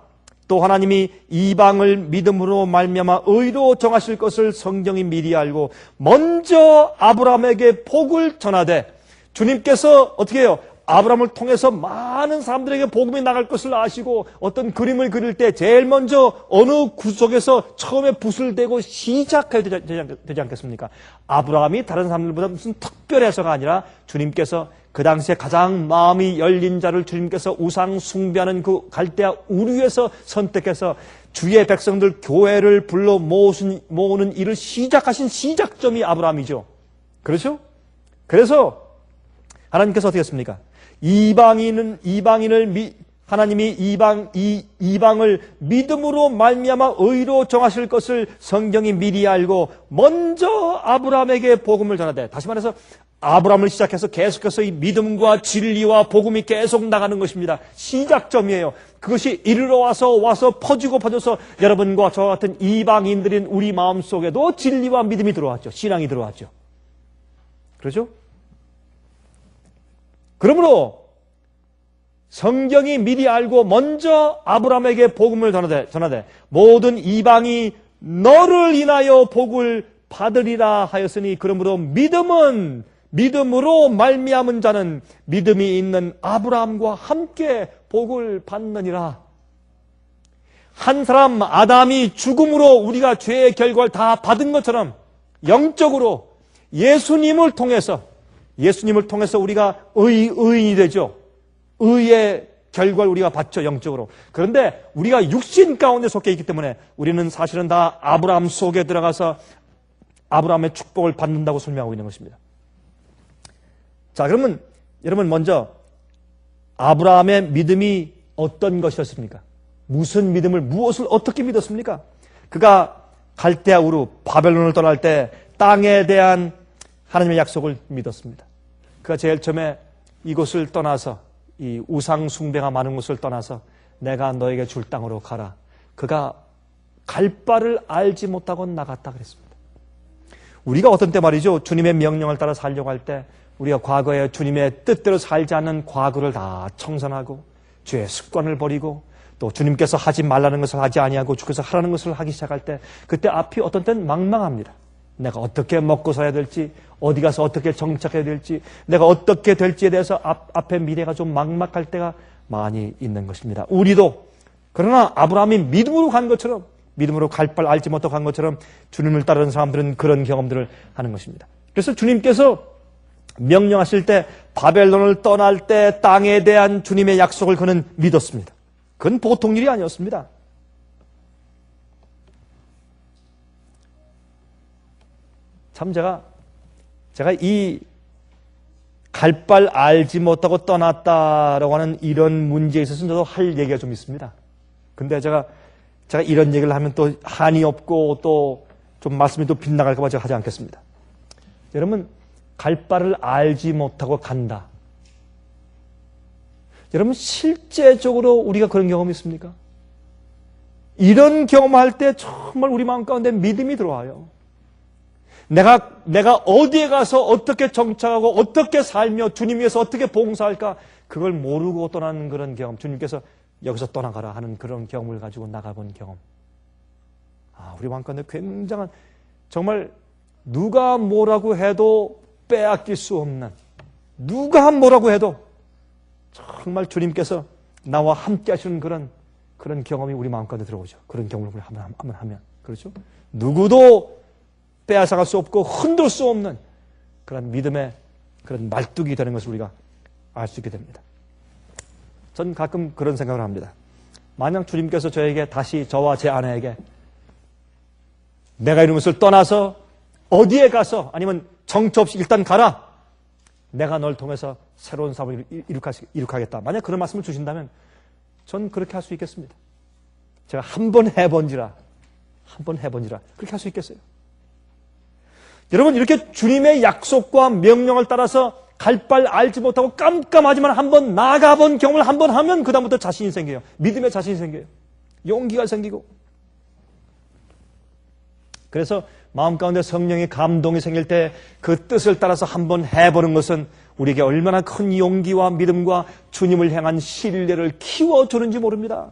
또 하나님이 이방을 믿음으로 말미암아 의로 정하실 것을 성경이 미리 알고 먼저 아브라함에게 복을 전하되, 주님께서 어떻게 해요? 아브라함을 통해서 많은 사람들에게 복음이 나갈 것을 아시고 어떤 그림을 그릴 때 제일 먼저 어느 구석에서 처음에 붓을 대고 시작해야 되지 않겠습니까? 아브라함이 다른 사람들보다 무슨 특별해서가 아니라 주님께서 그 당시에 가장 마음이 열린 자를 주님께서 우상 숭배하는 그 갈대아 우르에서 선택해서 주의 백성들 교회를 불러 모으는 일을 시작하신 시작점이 아브라함이죠. 그렇죠? 그래서 하나님께서 어떻게 했습니까? 하나님이 이방을 믿음으로 말미암아 의로 정하실 것을 성경이 미리 알고 먼저 아브라함에게 복음을 전하되, 다시 말해서 아브라함을 시작해서 계속해서 이 믿음과 진리와 복음이 계속 나가는 것입니다. 시작점이에요. 그것이 이르러 와서 퍼져서 여러분과 저와 같은 이방인들인 우리 마음속에도 진리와 믿음이 들어왔죠. 신앙이 들어왔죠. 그렇죠? 그러므로 성경이 미리 알고 먼저 아브라함에게 복음을 전하되 모든 이방이 너를 인하여 복을 받으리라 하였으니 그러므로 믿음으로 말미암은 자는 믿음이 있는 아브라함과 함께 복을 받느니라. 한 사람 아담이 죽음으로 우리가 죄의 결과를 다 받은 것처럼 영적으로 예수님을 통해서 우리가 의인이 되죠. 의의 결과를 우리가 받죠, 영적으로. 그런데 우리가 육신 가운데 속해 있기 때문에 우리는 사실은 다 아브라함 속에 들어가서 아브라함의 축복을 받는다고 설명하고 있는 것입니다. 자, 그러면 여러분 먼저 아브라함의 믿음이 어떤 것이었습니까? 무슨 믿음을, 무엇을 어떻게 믿었습니까? 그가 갈대아 우르 바벨론을 떠날 때 땅에 대한 하나님의 약속을 믿었습니다. 그가 제일 처음에 이곳을 떠나서 이 우상 숭배가 많은 곳을 떠나서 내가 너에게 줄 땅으로 가라. 그가 갈 바를 알지 못하고 나갔다 그랬습니다. 우리가 어떤 때 말이죠, 주님의 명령을 따라 살려고 할 때 우리가 과거에 주님의 뜻대로 살지 않는 과거를 다 청산하고 죄의 습관을 버리고 또 주님께서 하지 말라는 것을 하지 아니하고 주께서 하라는 것을 하기 시작할 때 그때 앞이 어떤 때는 망망합니다. 내가 어떻게 먹고 살아야 될지, 어디 가서 어떻게 정착해야 될지, 내가 어떻게 될지에 대해서 앞에 미래가 좀 막막할 때가 많이 있는 것입니다. 우리도 그러나 아브라함이 믿음으로 간 것처럼, 믿음으로 갈 바 알지 못하고 간 것처럼 주님을 따르는 사람들은 그런 경험들을 하는 것입니다. 그래서 주님께서 명령하실 때 바벨론을 떠날 때 땅에 대한 주님의 약속을 그는 믿었습니다. 그건 보통 일이 아니었습니다. 참 제가 이 갈 바 알지 못하고 떠났다라고 하는 이런 문제에 있어서는 저도 할 얘기가 좀 있습니다. 근데 제가 이런 얘기를 하면 또 한이 없고 또 좀 말씀이 또 빗나갈까 봐 제가 하지 않겠습니다. 여러분, 갈 바를 알지 못하고 간다. 여러분, 실제적으로 우리가 그런 경험이 있습니까? 이런 경험할 때 정말 우리 마음 가운데 믿음이 들어와요. 내가 어디에 가서 어떻게 정착하고 어떻게 살며 주님 위해서 어떻게 봉사할까, 그걸 모르고 떠나는 그런 경험, 주님께서 여기서 떠나가라 하는 그런 경험을 가지고 나가본 경험. 우리 마음 가운데 굉장한, 정말 누가 뭐라고 해도 빼앗길 수 없는, 누가 뭐라고 해도 정말 주님께서 나와 함께 하시는 그런 경험이 우리 마음 가운데 들어오죠. 그런 경험을 한번 하면. 그렇죠? 누구도 빼앗아갈 수 없고 흔들 수 없는 그런 믿음의 그런 말뚝이 되는 것을 우리가 알 수 있게 됩니다. 전 가끔 그런 생각을 합니다. 만약 주님께서 저에게 다시 저와 제 아내에게 내가 이런 것을 떠나서 어디에 가서 아니면 정처 없이 일단 가라. 내가 널 통해서 새로운 사업을 이룩하겠다. 만약 그런 말씀을 주신다면 전 그렇게 할 수 있겠습니다. 제가 한번 해본지라 그렇게 할 수 있겠어요. 여러분, 이렇게 주님의 약속과 명령을 따라서 갈 바 알지 못하고 깜깜하지만 한번 나가본 경험을 한번 하면 그다음부터 자신이 생겨요. 믿음의 자신이 생겨요. 용기가 생기고. 그래서 마음 가운데 성령의 감동이 생길 때 그 뜻을 따라서 한번 해보는 것은 우리에게 얼마나 큰 용기와 믿음과 주님을 향한 신뢰를 키워주는지 모릅니다.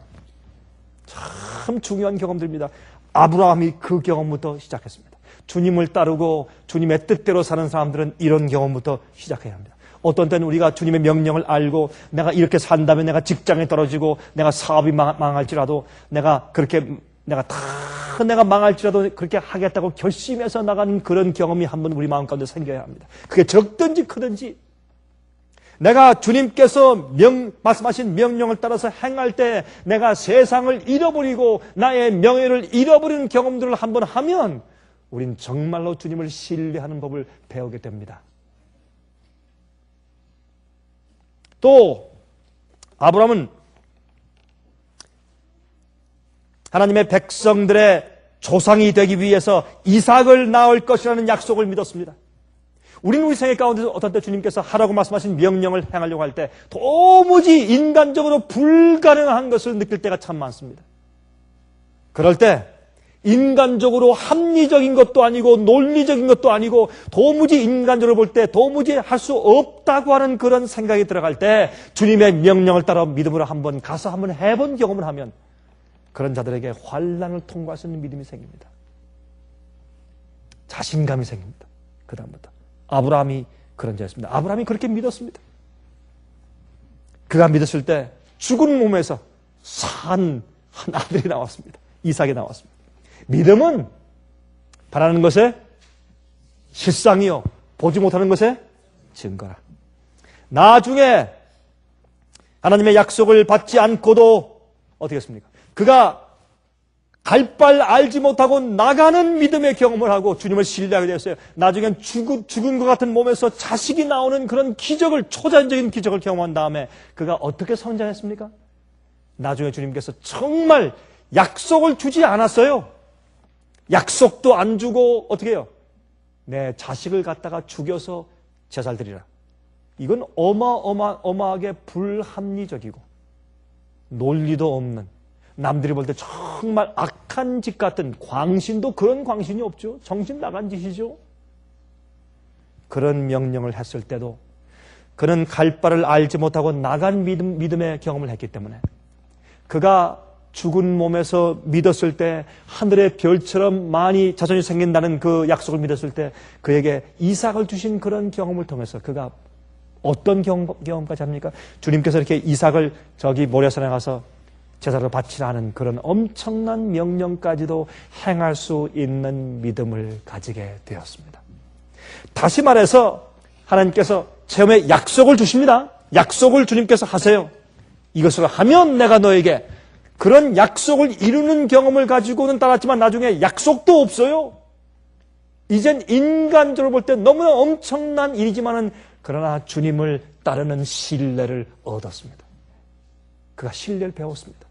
참 중요한 경험들입니다. 아브라함이 그 경험부터 시작했습니다. 주님을 따르고 주님의 뜻대로 사는 사람들은 이런 경험부터 시작해야 합니다. 어떤 때는 우리가 주님의 명령을 알고 내가 이렇게 산다면 내가 직장에 떨어지고 내가 사업이 망할지라도 내가 망할지라도 그렇게 하겠다고 결심해서 나가는 그런 경험이 한번 우리 마음 가운데 생겨야 합니다. 그게 적든지 크든지 내가 주님께서 말씀하신 명령을 따라서 행할 때 내가 세상을 잃어버리고 나의 명예를 잃어버리는 경험들을 한번 하면 우린 정말로 주님을 신뢰하는 법을 배우게 됩니다. 또 아브라함은 하나님의 백성들의 조상이 되기 위해서 이삭을 낳을 것이라는 약속을 믿었습니다. 우리는 우리 생애 가운데서 어떤 때 주님께서 하라고 말씀하신 명령을 행하려고 할 때 도무지 인간적으로 불가능한 것을 느낄 때가 참 많습니다. 그럴 때 인간적으로 합리적인 것도 아니고 논리적인 것도 아니고 도무지 인간적으로 볼 때 도무지 할 수 없다고 하는 그런 생각이 들어갈 때 주님의 명령을 따라 믿음으로 한번 가서 한번 해본 경험을 하면 그런 자들에게 환난을 통과할 수 있는 믿음이 생깁니다. 자신감이 생깁니다. 그 다음부터 아브라함이 그런 자였습니다. 아브라함이 그렇게 믿었습니다. 그가 믿었을 때 죽은 몸에서 산 한 아들이 나왔습니다. 이삭이 나왔습니다. 믿음은 바라는 것에 실상이요 보지 못하는 것에 증거라. 나중에 하나님의 약속을 받지 않고도 어떻게 했습니까? 그가 갈 바 알지 못하고 나가는 믿음의 경험을 하고 주님을 신뢰하게 되었어요. 나중엔 죽은 것 같은 몸에서 자식이 나오는 그런 기적을, 초자연적인 기적을 경험한 다음에 그가 어떻게 성장했습니까? 나중에 주님께서 정말 약속을 주지 않았어요. 약속도 안 주고 어떻게 해요? 내 자식을 갖다가 죽여서 제사를 드리라. 이건 어마어마하게 불합리적이고 논리도 없는, 남들이 볼 때 정말 악한 짓 같은, 광신도 그런 광신이 없죠. 정신 나간 짓이죠. 그런 명령을 했을 때도 그는 갈 바를 알지 못하고 나간 믿음의 경험을 했기 때문에 그가 죽은 몸에서 믿었을 때 하늘의 별처럼 많이 자손이 생긴다는 그 약속을 믿었을 때 그에게 이삭을 주신 그런 경험을 통해서 그가 어떤 경험까지 합니까? 주님께서 이렇게 이삭을 저기 모리아산에 가서 제사를 바치라는 그런 엄청난 명령까지도 행할 수 있는 믿음을 가지게 되었습니다. 다시 말해서 하나님께서 처음에 약속을 주십니다. 약속을 주님께서 하세요. 이것을 하면 내가 너에게, 그런 약속을 이루는 경험을 가지고는 따랐지만 나중에 약속도 없어요. 이젠 인간적으로 볼 때 너무나 엄청난 일이지만은 그러나 주님을 따르는 신뢰를 얻었습니다. 그가 신뢰를 배웠습니다.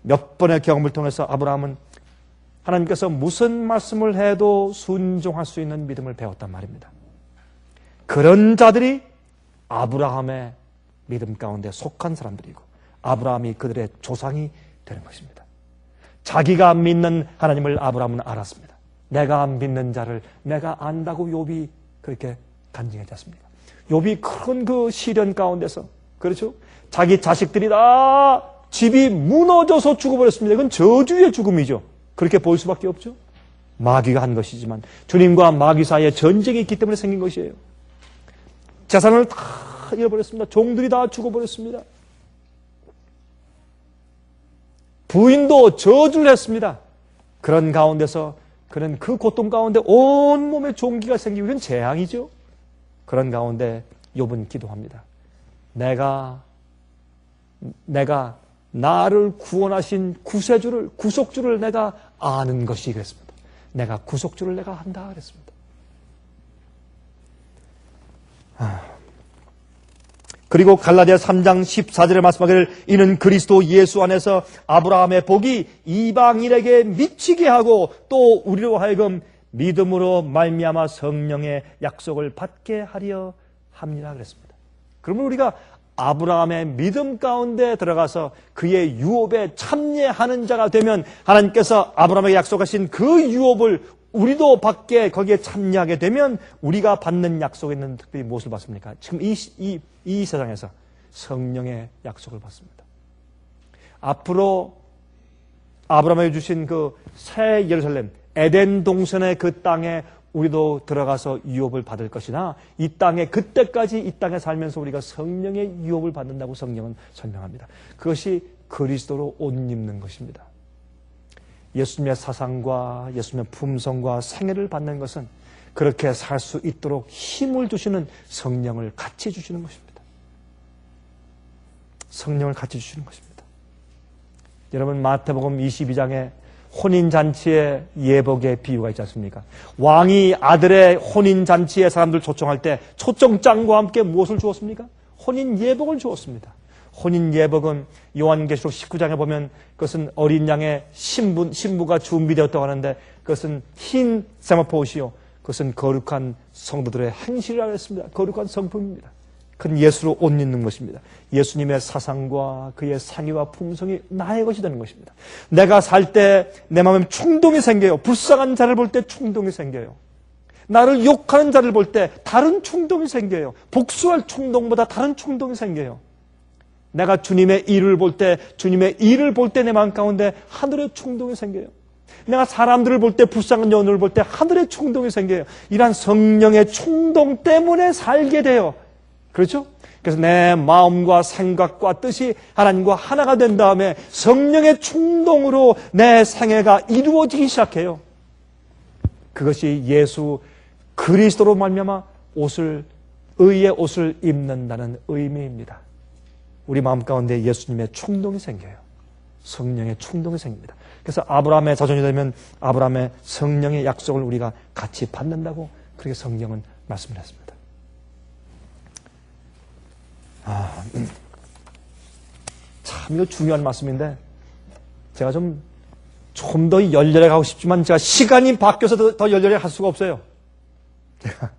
몇 번의 경험을 통해서 아브라함은 하나님께서 무슨 말씀을 해도 순종할 수 있는 믿음을 배웠단 말입니다. 그런 자들이 아브라함의 믿음 가운데 속한 사람들이고 아브라함이 그들의 조상이 되는 것입니다. 자기가 믿는 하나님을 아브라함은 알았습니다. 내가 믿는 자를 내가 안다고 욥이 그렇게 간증하지 않습니까? 욥이 그런 그 시련 가운데서, 그렇죠? 자기 자식들이 다 집이 무너져서 죽어버렸습니다. 이건 저주의 죽음이죠. 그렇게 볼 수밖에 없죠. 마귀가 한 것이지만 주님과 마귀 사이에 전쟁이 있기 때문에 생긴 것이에요. 재산을 다 잃어버렸습니다. 종들이 다 죽어버렸습니다. 부인도 저주를 했습니다. 그런 가운데서 그는 그 고통 가운데 온몸에 종기가 생기고 이건 재앙이죠. 그런 가운데 욥은 기도합니다. 내가 나를 구원하신 구세주를, 구속주를 내가 아는 것이 그랬습니다. 내가 구속주를 내가 안다 그랬습니다. 그리고 갈라디아 3장 14절에 말씀하기를 이는 그리스도 예수 안에서 아브라함의 복이 이방인에게 미치게 하고 또 우리로 하여금 믿음으로 말미암아 성령의 약속을 받게 하려 합니다 그랬습니다. 그러면 우리가 아브라함의 믿음 가운데 들어가서 그의 유업에 참여하는 자가 되면 하나님께서 아브라함에게 약속하신 그 유업을 우리도 받게, 거기에 참여하게 되면 우리가 받는 약속에 있는 특별히 무엇을 받습니까? 지금 이 세상에서 성령의 약속을 받습니다. 앞으로 아브라함에게 주신 그 새 예루살렘, 에덴 동산의 그 땅에 우리도 들어가서 유업을 받을 것이나 이 땅에, 그때까지 이 땅에 살면서 우리가 성령의 유업을 받는다고 성령은 설명합니다. 그것이 그리스도로 옷 입는 것입니다. 예수님의 사상과 예수님의 품성과 생애를 받는 것은 그렇게 살 수 있도록 힘을 주시는 성령을 같이 주시는 것입니다. 성령을 같이 주시는 것입니다. 여러분 마태복음 22장에 혼인잔치의 예복의 비유가 있지 않습니까? 왕이 아들의 혼인잔치에 사람들 초청할 때 초청장과 함께 무엇을 주었습니까? 혼인 예복을 주었습니다. 혼인 예복은 요한계시록 19장에 보면 그것은 어린 양의 신부가 준비되었다고 하는데 그것은 흰 세마포 옷이요. 그것은 거룩한 성도들의 행실이라고 했습니다. 거룩한 성품입니다. 큰 예수로 옷 입는 것입니다. 예수님의 사상과 그의 상의와 품성이 나의 것이 되는 것입니다. 내가 살 때 내 마음에 충동이 생겨요. 불쌍한 자를 볼 때 충동이 생겨요. 나를 욕하는 자를 볼 때 다른 충동이 생겨요. 복수할 충동보다 다른 충동이 생겨요. 내가 주님의 일을 볼 때, 주님의 일을 볼 때 내 마음 가운데 하늘의 충동이 생겨요. 내가 사람들을 볼 때, 불쌍한 영혼을 볼 때 하늘의 충동이 생겨요. 이러한 성령의 충동 때문에 살게 돼요. 그렇죠? 그래서 내 마음과 생각과 뜻이 하나님과 하나가 된 다음에 성령의 충동으로 내 생애가 이루어지기 시작해요. 그것이 예수 그리스도로 말미암아 의의 옷을 입는다는 의미입니다. 우리 마음 가운데 예수님의 충동이 생겨요. 성령의 충동이 생깁니다. 그래서 아브라함의 자손이 되면 아브라함의 성령의 약속을 우리가 같이 받는다고 그렇게 성경은 말씀을 했습니다. 참 이거 중요한 말씀인데 제가 좀 더 열렬하게 하고 싶지만 제가 시간이 바뀌어서 더 열렬하게 할 수가 없어요. 제가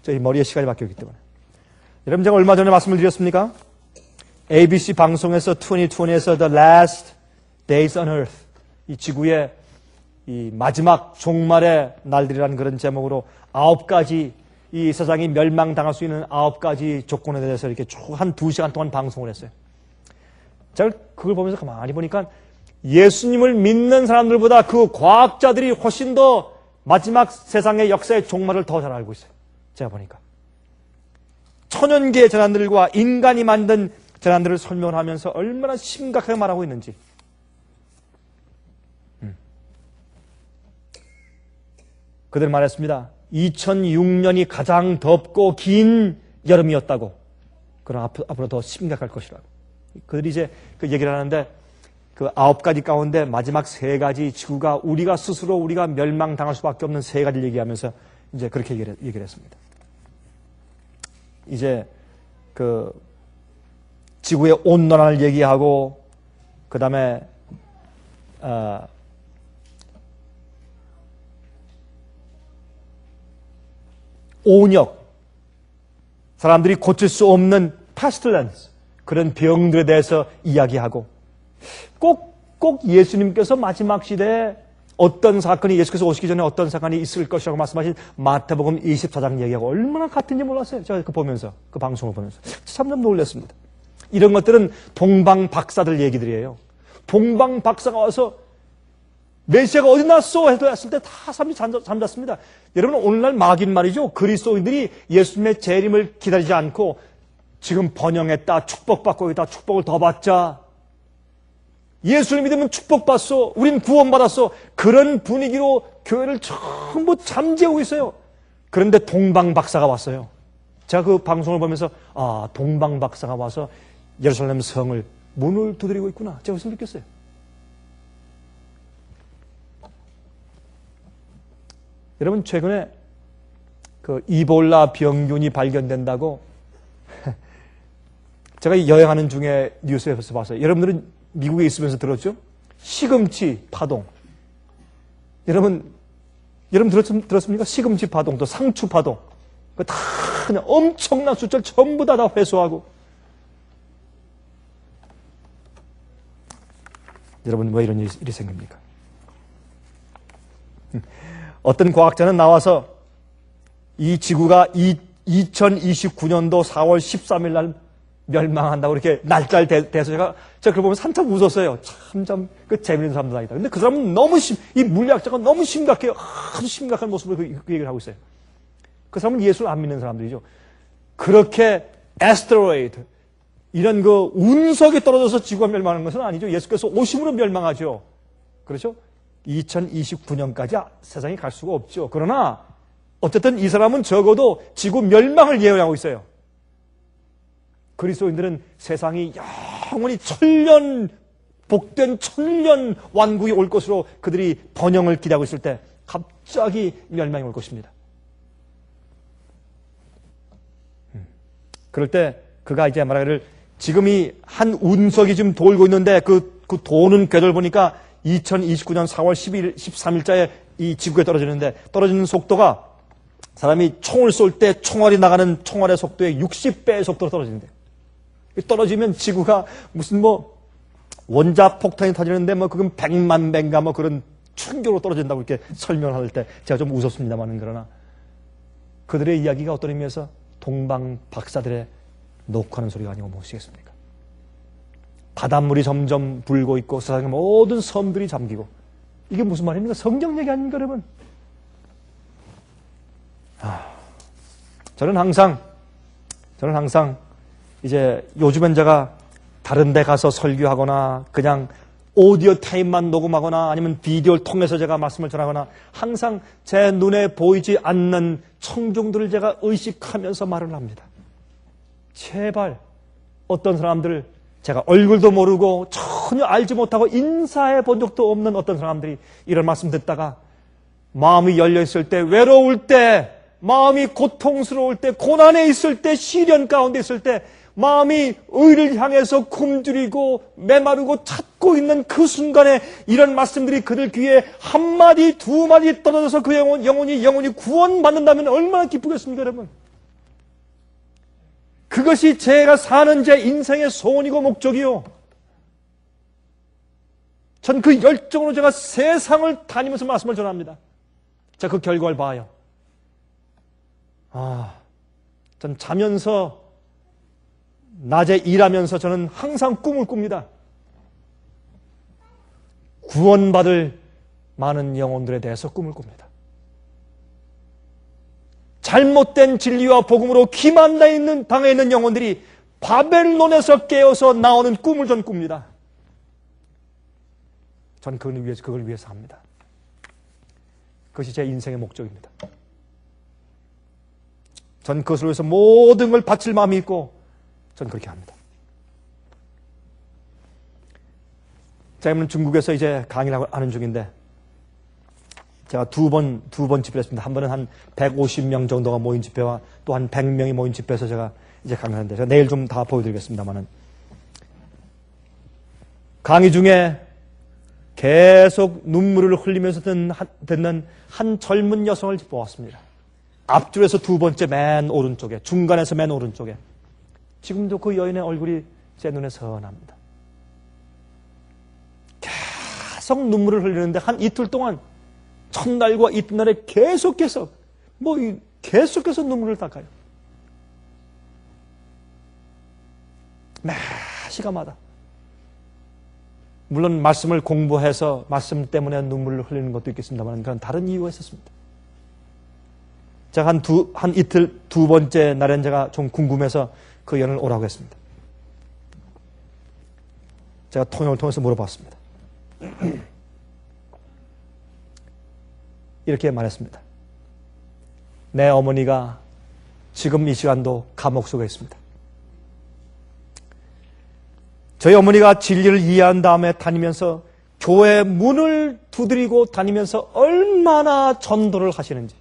저희 머리에 시간이 바뀌었기 때문에. 여러분 제가 얼마 전에 말씀을 드렸습니까? ABC 방송에서 2020에서 The Last Days on Earth 이 지구의 이 마지막 종말의 날들이라는 그런 제목으로 9가지 이 세상이 멸망당할 수 있는 9가지 조건에 대해서 이렇게 쭉 한 2시간 동안 방송을 했어요. 제가 그걸 보면서 가만히 보니까 예수님을 믿는 사람들보다 그 과학자들이 훨씬 더 마지막 세상의 역사의 종말을 더 잘 알고 있어요. 제가 보니까. 천연계의 재난들과 인간이 만든 재난들을 설명하면서 얼마나 심각하게 말하고 있는지. 그들 말했습니다. 2006년이 가장 덥고 긴 여름이었다고. 그럼 앞으로 더 심각할 것이라고. 그들이 이제 그 얘기를 하는데 그 9가지 가운데 마지막 3가지 지구가 우리가 멸망당할 수밖에 없는 3가지를 얘기하면서 이제 그렇게 얘기를 했습니다. 이제 그 지구의 온난화를 얘기하고 그 다음에 온역, 사람들이 고칠 수 없는 패스틸런스, 그런 병들에 대해서 이야기하고 꼭 예수님께서 마지막 시대에 어떤 사건이 예수께서 오시기 전에 어떤 사건이 있을 것이라고 말씀하신 마태복음 24장 얘기하고 얼마나 같은지 몰랐어요. 제가 그 보면서 그 방송을 보면서 참 놀랐습니다. 이런 것들은 동방 박사들 얘기들이에요. 동방 박사가 와서 메시아가 어디 났어? 했을 때 다 사람들이 잠잤습니다. 여러분 오늘날 막인 말이죠. 그리스도인들이 예수님의 재림을 기다리지 않고 지금 번영했다, 축복받고 있다, 축복을 더 받자. 예수를 믿으면 축복받소. 우린 구원받았어. 그런 분위기로 교회를 전부 잠재우고 있어요. 그런데 동방 박사가 왔어요. 제가 그 방송을 보면서 동방 박사가 와서 예루살렘 성을 문을 두드리고 있구나. 제가 그것을 느꼈어요. 여러분 최근에 그 이볼라 병균이 발견된다고 제가 여행하는 중에 뉴스에서 봤어요. 여러분들은 미국에 있으면서 들었죠? 시금치 파동. 여러분 들었습니까? 시금치 파동, 또 상추 파동. 다 그냥 엄청난 숫자를 전부 다 회수하고. 여러분 왜 이런 일이 생깁니까? 어떤 과학자는 나와서 이 지구가 2029년도 4월 13일 날 멸망한다고 이렇게 날짜를 대서 제가 그걸 보면서 한참 웃었어요. 참 그 재밌는 사람들 아니다. 근데 그 사람은 이 물리학자가 너무 심각해요. 아주 심각한 모습으로 그 얘기를 하고 있어요. 그 사람은 예수를 안 믿는 사람들이죠. 그렇게 에스테로이드 이런 그 운석이 떨어져서 지구가 멸망하는 것은 아니죠. 예수께서 오심으로 멸망하죠. 그렇죠? 2029년까지 세상에 갈 수가 없죠. 그러나 어쨌든 이 사람은 적어도 지구 멸망을 예언하고 있어요. 그리스도인들은 세상이 영원히 복된 천년 왕국이 올 것으로 그들이 번영을 기대하고 있을 때 갑자기 멸망이 올 것입니다. 그럴 때 그가 이제 말하기를 지금 이 한 운석이 지금 돌고 있는데 그 도는 궤도를 보니까 2029년 4월 13일자에 이 지구에 떨어지는데 떨어지는 속도가 사람이 총을 쏠 때 총알이 나가는 총알의 속도의 60배의 속도로 떨어진대요. 떨어지면 지구가 무슨 원자 폭탄이 터지는데 그건 100만 배인가 그런 충격으로 떨어진다고 이렇게 설명할 때 제가 좀 웃었습니다만은, 그러나 그들의 이야기가 어떤 의미에서 동방 박사들의 녹화하는 소리가 아니고 무엇이겠습니까? 바닷물이 점점 불고 있고 세상의 모든 섬들이 잠기고, 이게 무슨 말입니까? 성경 얘기 아닙니까, 여러분? 저는 항상 이제 요즘엔 제가 다른 데 가서 설교하거나 그냥 오디오 테이프만 녹음하거나 아니면 비디오를 통해서 제가 말씀을 전하거나 항상 제 눈에 보이지 않는 청중들을 제가 의식하면서 말을 합니다. 제발 어떤 사람들, 제가 얼굴도 모르고 전혀 알지 못하고 인사해 본 적도 없는 어떤 사람들이 이런 말씀 듣다가 마음이 열려있을 때, 외로울 때, 마음이 고통스러울 때, 고난에 있을 때, 시련 가운데 있을 때 마음이 의를 향해서 굶주리고 메마르고 찾고 있는 그 순간에 이런 말씀들이 그들 귀에 한마디 두마디 떨어져서 그 영혼이 구원받는다면 얼마나 기쁘겠습니까, 여러분? 그것이 제가 사는 제 인생의 소원이고 목적이요. 전 그 열정으로 제가 세상을 다니면서 말씀을 전합니다. 자, 그 결과를 봐요. 전 자면서, 낮에 일하면서 저는 항상 꿈을 꿉니다. 구원받을 많은 영혼들에 대해서 꿈을 꿉니다. 잘못된 진리와 복음으로 기만 당해 있는 영혼들이 바벨론에서 깨어서 나오는 꿈을 전 꿉니다. 전 그걸 위해서 합니다. 그것이 제 인생의 목적입니다. 전 그것을 위해서 모든 걸 바칠 마음이 있고 전 그렇게 합니다. 제가 중국에서 이제 강의를 하는 중인데, 제가 두 번 집회를 했습니다. 한 번은 한 150명 정도가 모인 집회와 또 한 100명이 모인 집회에서 제가 이제 강의하는데, 제가 내일 좀 다 보여드리겠습니다만은, 강의 중에 계속 눈물을 흘리면서 듣는 한 젊은 여성을 보았습니다. 앞줄에서 두 번째 맨 오른쪽에, 중간에서 맨 오른쪽에. 지금도 그 여인의 얼굴이 제 눈에 선합니다. 계속 눈물을 흘리는데 한 이틀 동안, 첫날과 이튿날에 계속해서 눈물을 닦아요. 매 시간마다. 물론 말씀을 공부해서 말씀 때문에 눈물을 흘리는 것도 있겠습니다만 그런 다른 이유가 있었습니다. 제가 한 이틀 두 번째 날엔 제가 좀 궁금해서 그 여인을 오라고 했습니다. 제가 통역을 통해서 물어봤습니다. 이렇게 말했습니다. 내 어머니가 지금 이 시간도 감옥 속에 있습니다. 저희 어머니가 진리를 이해한 다음에 다니면서 교회 문을 두드리고 다니면서 얼마나 전도를 하시는지,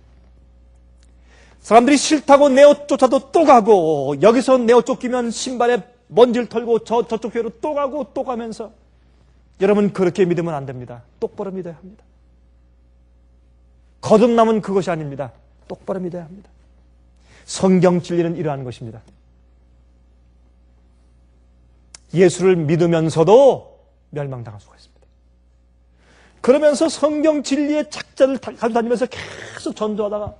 사람들이 싫다고 내어 쫓아도 또 가고, 여기서 내어 쫓기면 신발에 먼지를 털고 저쪽 교회로 또 가고 또 가면서, 여러분 그렇게 믿으면 안 됩니다. 똑바로 믿어야 합니다. 거듭남은 그것이 아닙니다. 똑바로 믿어야 합니다. 성경 진리는 이러한 것입니다. 예수를 믿으면서도 멸망당할 수가 있습니다. 그러면서 성경 진리의 작자를 가지고 다니면서 계속 전도하다가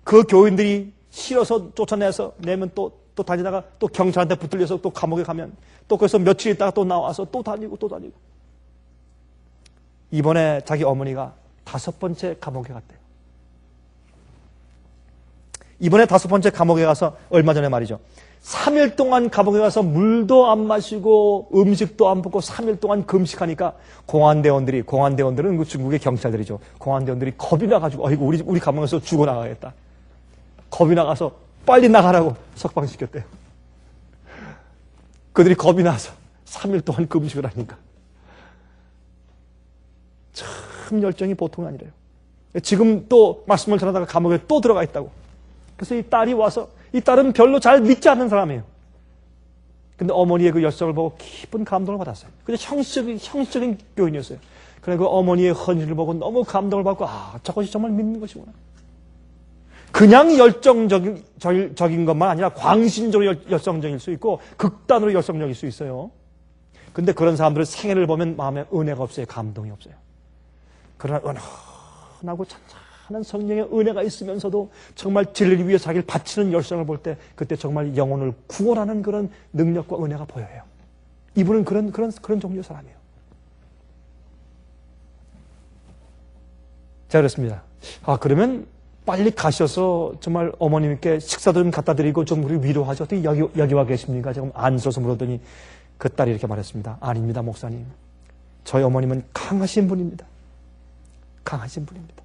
그 교인들이 싫어서 쫓아내서 내면 또 다니다가 또 경찰한테 붙들려서 또 감옥에 가면 또 거기서 며칠 있다가 또 나와서 또 다니고. 이번에 자기 어머니가 5번째 감옥에 갔대요. 이번에 5번째 감옥에 가서 얼마 전에 말이죠. 3일 동안 감옥에 가서 물도 안 마시고 음식도 안 먹고 3일 동안 금식하니까 공안대원들은 그 중국의 경찰들이죠. 공안대원들이 겁이 나가지고 어이구 우리 감옥에서 죽어나가겠다. 겁이 나가서 빨리 나가라고 석방시켰대요. 그들이 겁이 나서 3일 동안 금식을 하니까. 참 열정이 보통이 아니래요. 지금 또 말씀을 전하다가 감옥에 또 들어가 있다고. 그래서 이 딸이 와서, 이 딸은 별로 잘 믿지 않는 사람이에요. 근데 어머니의 그 열정을 보고 깊은 감동을 받았어요. 근데 형식적인 교인이었어요. 그래 그 어머니의 헌신을 보고 너무 감동을 받고, 저것이 정말 믿는 것이구나. 그냥 열정적인 것만 아니라 광신적으로 열성적일 수 있고 극단으로 열성적일 수 있어요. 근데 그런 사람들은 생애를 보면 마음에 은혜가 없어요. 감동이 없어요. 그러나 은은하고 찬찬한 성령의 은혜가 있으면서도 정말 진리를 위해 자기를 바치는 열성을 볼 때 그때 정말 영혼을 구원하는 그런 능력과 은혜가 보여요. 이분은 그런 종류의 사람이에요. 자, 그렇습니다. 그러면 빨리 가셔서 정말 어머님께 식사도 좀 갖다 드리고 좀 우리 위로하죠. 어떻게 여기 와 계십니까? 지금 안서서 물었더니 그 딸이 이렇게 말했습니다. 아닙니다, 목사님. 저희 어머님은 강하신 분입니다. 강하신 분입니다.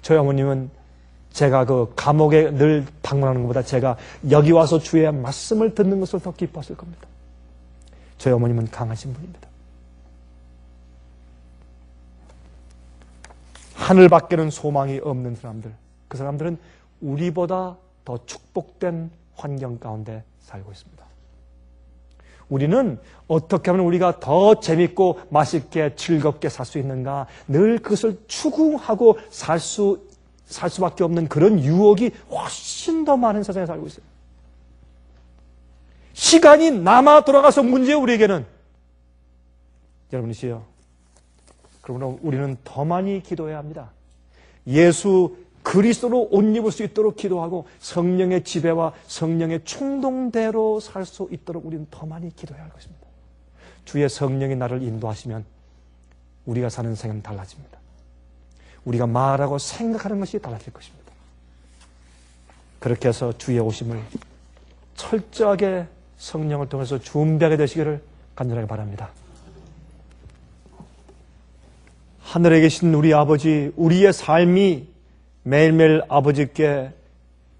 저희 어머님은 제가 그 감옥에 늘 방문하는 것보다 제가 여기 와서 주의 말씀을 듣는 것을 더 기뻐했을 겁니다. 저희 어머님은 강하신 분입니다. 하늘 밖에는 소망이 없는 사람들, 그 사람들은 우리보다 더 축복된 환경 가운데 살고 있습니다. 우리는 어떻게 하면 우리가 더 재밌고 맛있게 즐겁게 살 수 있는가 늘 그것을 추구하고 살 수밖에 없는 그런 유혹이 훨씬 더 많은 세상에 살고 있어요. 시간이 남아 돌아가서 문제예요, 우리에게는. 여러분이시여, 그러므로 우리는 더 많이 기도해야 합니다. 예수 그리스도로 옷 입을 수 있도록 기도하고 성령의 지배와 성령의 충동대로 살 수 있도록 우리는 더 많이 기도해야 할 것입니다. 주의 성령이 나를 인도하시면 우리가 사는 생은 달라집니다. 우리가 말하고 생각하는 것이 달라질 것입니다. 그렇게 해서 주의 오심을 철저하게 성령을 통해서 준비하게 되시기를 간절하게 바랍니다. 하늘에 계신 우리 아버지, 우리의 삶이 매일매일 아버지께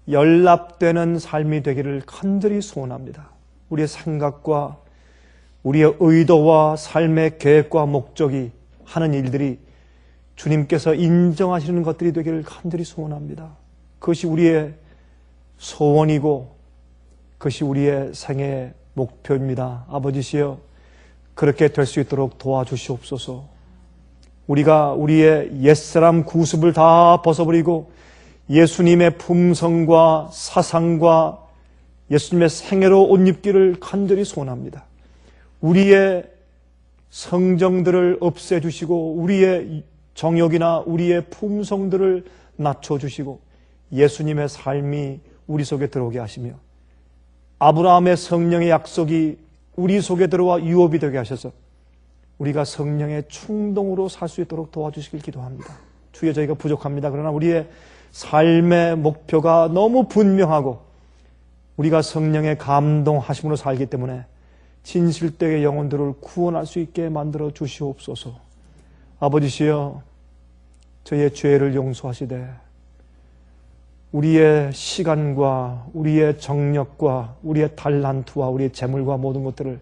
연락되는 삶이 되기를 간절히 소원합니다. 우리의 생각과 우리의 의도와 삶의 계획과 목적이 하는 일들이 주님께서 인정하시는 것들이 되기를 간절히 소원합니다. 그것이 우리의 소원이고 그것이 우리의 생애의 목표입니다. 아버지시여, 그렇게 될 수 있도록 도와주시옵소서. 우리가 우리의 옛사람 구습을 다 벗어버리고 예수님의 품성과 사상과 예수님의 생애로 옷 입기를 간절히 소원합니다. 우리의 성정들을 없애주시고 우리의 정욕이나 우리의 품성들을 낮춰주시고 예수님의 삶이 우리 속에 들어오게 하시며 아브라함의 성령의 약속이 우리 속에 들어와 유업이 되게 하셔서 우리가 성령의 충동으로 살 수 있도록 도와주시길 기도합니다. 주여, 저희가 부족합니다. 그러나 우리의 삶의 목표가 너무 분명하고 우리가 성령의 감동하심으로 살기 때문에 진실되게 영혼들을 구원할 수 있게 만들어 주시옵소서. 아버지시여, 저희의 죄를 용서하시되 우리의 시간과 우리의 정력과 우리의 달란트와 우리의 재물과 모든 것들을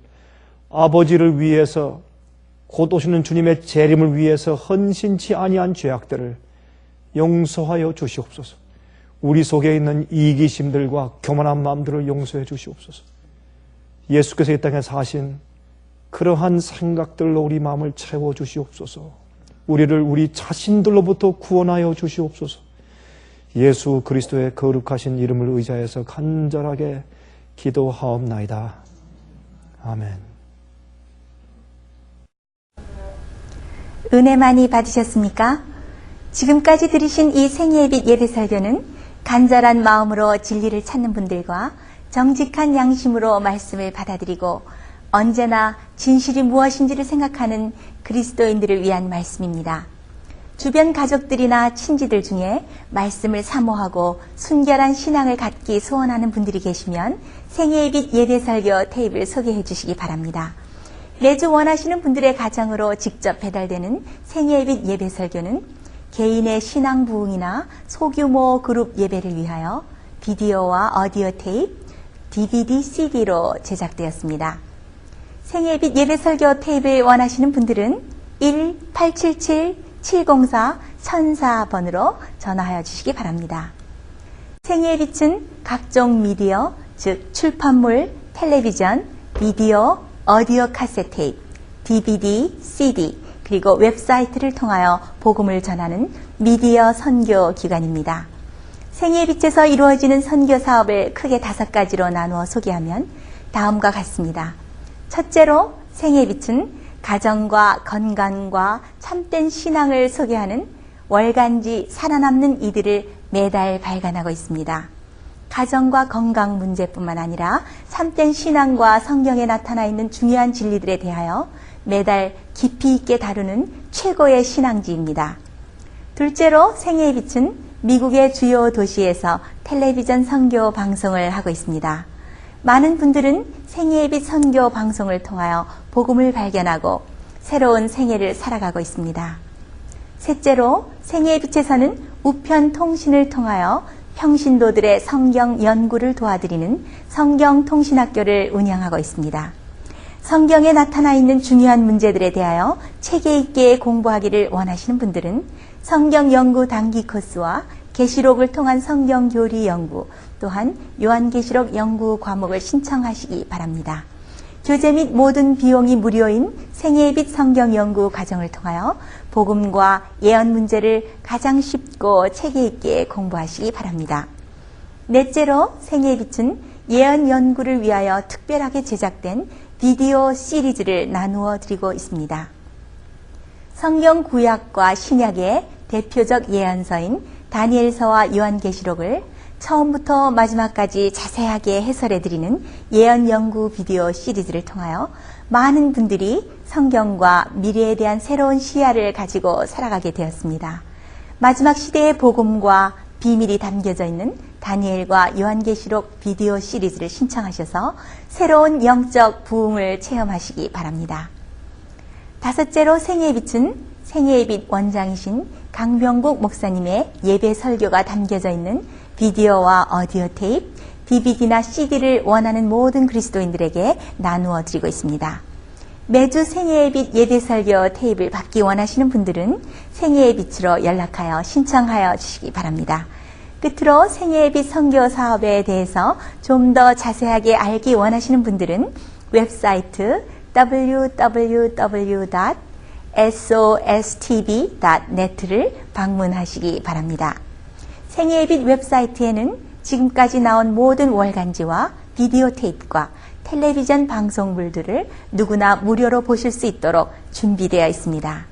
아버지를 위해서 곧 오시는 주님의 재림을 위해서 헌신치 아니한 죄악들을 용서하여 주시옵소서. 우리 속에 있는 이기심들과 교만한 마음들을 용서해 주시옵소서. 예수께서 이 땅에 사신 그러한 생각들로 우리 마음을 채워 주시옵소서. 우리를 우리 자신들로부터 구원하여 주시옵소서. 예수 그리스도의 거룩하신 이름을 의지하여서 간절하게 기도하옵나이다. 아멘. 은혜 많이 받으셨습니까? 지금까지 들으신 이 생애의 빛 예배 설교는 간절한 마음으로 진리를 찾는 분들과 정직한 양심으로 말씀을 받아들이고 언제나 진실이 무엇인지를 생각하는 그리스도인들을 위한 말씀입니다. 주변 가족들이나 친지들 중에 말씀을 사모하고 순결한 신앙을 갖기 소원하는 분들이 계시면 생애의 빛 예배 설교 테이프를 소개해 주시기 바랍니다. 매주 원하시는 분들의 가정으로 직접 배달되는 생애의 빛 예배 설교는 개인의 신앙 부흥이나 소규모 그룹 예배를 위하여 비디오와 오디오 테이프, DVD, CD로 제작되었습니다. 생애의 빛 예배 설교 테이프를 원하시는 분들은 1-877-704-1004번으로 전화하여 주시기 바랍니다. 생애의 빛은 각종 미디어, 즉 출판물, 텔레비전, 비디오, 오디오 카세트 테이프, DVD, CD, 그리고 웹사이트를 통하여 복음을 전하는 미디어 선교 기관입니다. 생애의 빛에서 이루어지는 선교 사업을 크게 5가지로 나누어 소개하면 다음과 같습니다. 첫째로 생애의 빛은 가정과 건강과 참된 신앙을 소개하는 월간지 살아남는 이들을 매달 발간하고 있습니다. 가정과 건강 문제뿐만 아니라 참된 신앙과 성경에 나타나 있는 중요한 진리들에 대하여 매달 깊이 있게 다루는 최고의 신앙지입니다. 둘째로 생애의 빛은 미국의 주요 도시에서 텔레비전 선교 방송을 하고 있습니다. 많은 분들은 생애의 빛 선교 방송을 통하여 복음을 발견하고 새로운 생애를 살아가고 있습니다. 셋째로 생애의 빛에서는 우편 통신을 통하여 평신도들의 성경 연구를 도와드리는 성경통신학교를 운영하고 있습니다. 성경에 나타나 있는 중요한 문제들에 대하여 체계 있게 공부하기를 원하시는 분들은 성경 연구 단기 코스와 계시록을 통한 성경 교리 연구, 또한 요한계시록 연구 과목을 신청하시기 바랍니다. 교재 및 모든 비용이 무료인 생애의 빛 성경 연구 과정을 통하여 복음과 예언 문제를 가장 쉽고 체계 있게 공부하시기 바랍니다. 넷째로 생애의 빛은 예언 연구를 위하여 특별하게 제작된 비디오 시리즈를 나누어 드리고 있습니다. 성경 구약과 신약의 대표적 예언서인 다니엘서와 요한계시록을 처음부터 마지막까지 자세하게 해설해 드리는 예언 연구 비디오 시리즈를 통하여 많은 분들이 성경과 미래에 대한 새로운 시야를 가지고 살아가게 되었습니다. 마지막 시대의 복음과 비밀이 담겨져 있는 다니엘과 요한계시록 비디오 시리즈를 신청하셔서 새로운 영적 부흥을 체험하시기 바랍니다. 다섯째로 생애의 빛은 생애의 빛 원장이신 강병국 목사님의 예배 설교가 담겨져 있는 비디오와 오디오 테이프, DVD나 CD를 원하는 모든 그리스도인들에게 나누어 드리고 있습니다. 매주 생애의 빛 예배 설교 테이프를 받기 원하시는 분들은 생애의 빛으로 연락하여 신청하여 주시기 바랍니다. 끝으로 생애의 빛 선교 사업에 대해서 좀 더 자세하게 알기 원하시는 분들은 웹사이트 www.sostv.net를 방문하시기 바랍니다. 생애의 빛 웹사이트에는 지금까지 나온 모든 월간지와 비디오 테이프과 텔레비전 방송물들을 누구나 무료로 보실 수 있도록 준비되어 있습니다.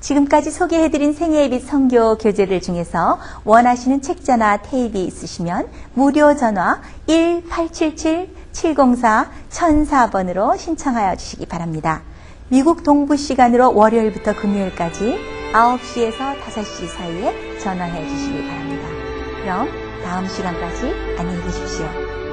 지금까지 소개해드린 생애의 빛 선교 교재들 중에서 원하시는 책자나 테이프 있으시면 무료 전화 1-877-704-1004번으로 신청하여 주시기 바랍니다. 미국 동부 시간으로 월요일부터 금요일까지 9시에서 5시 사이에 전화해 주시기 바랍니다. 그럼 다음 시간까지 안녕히 계십시오.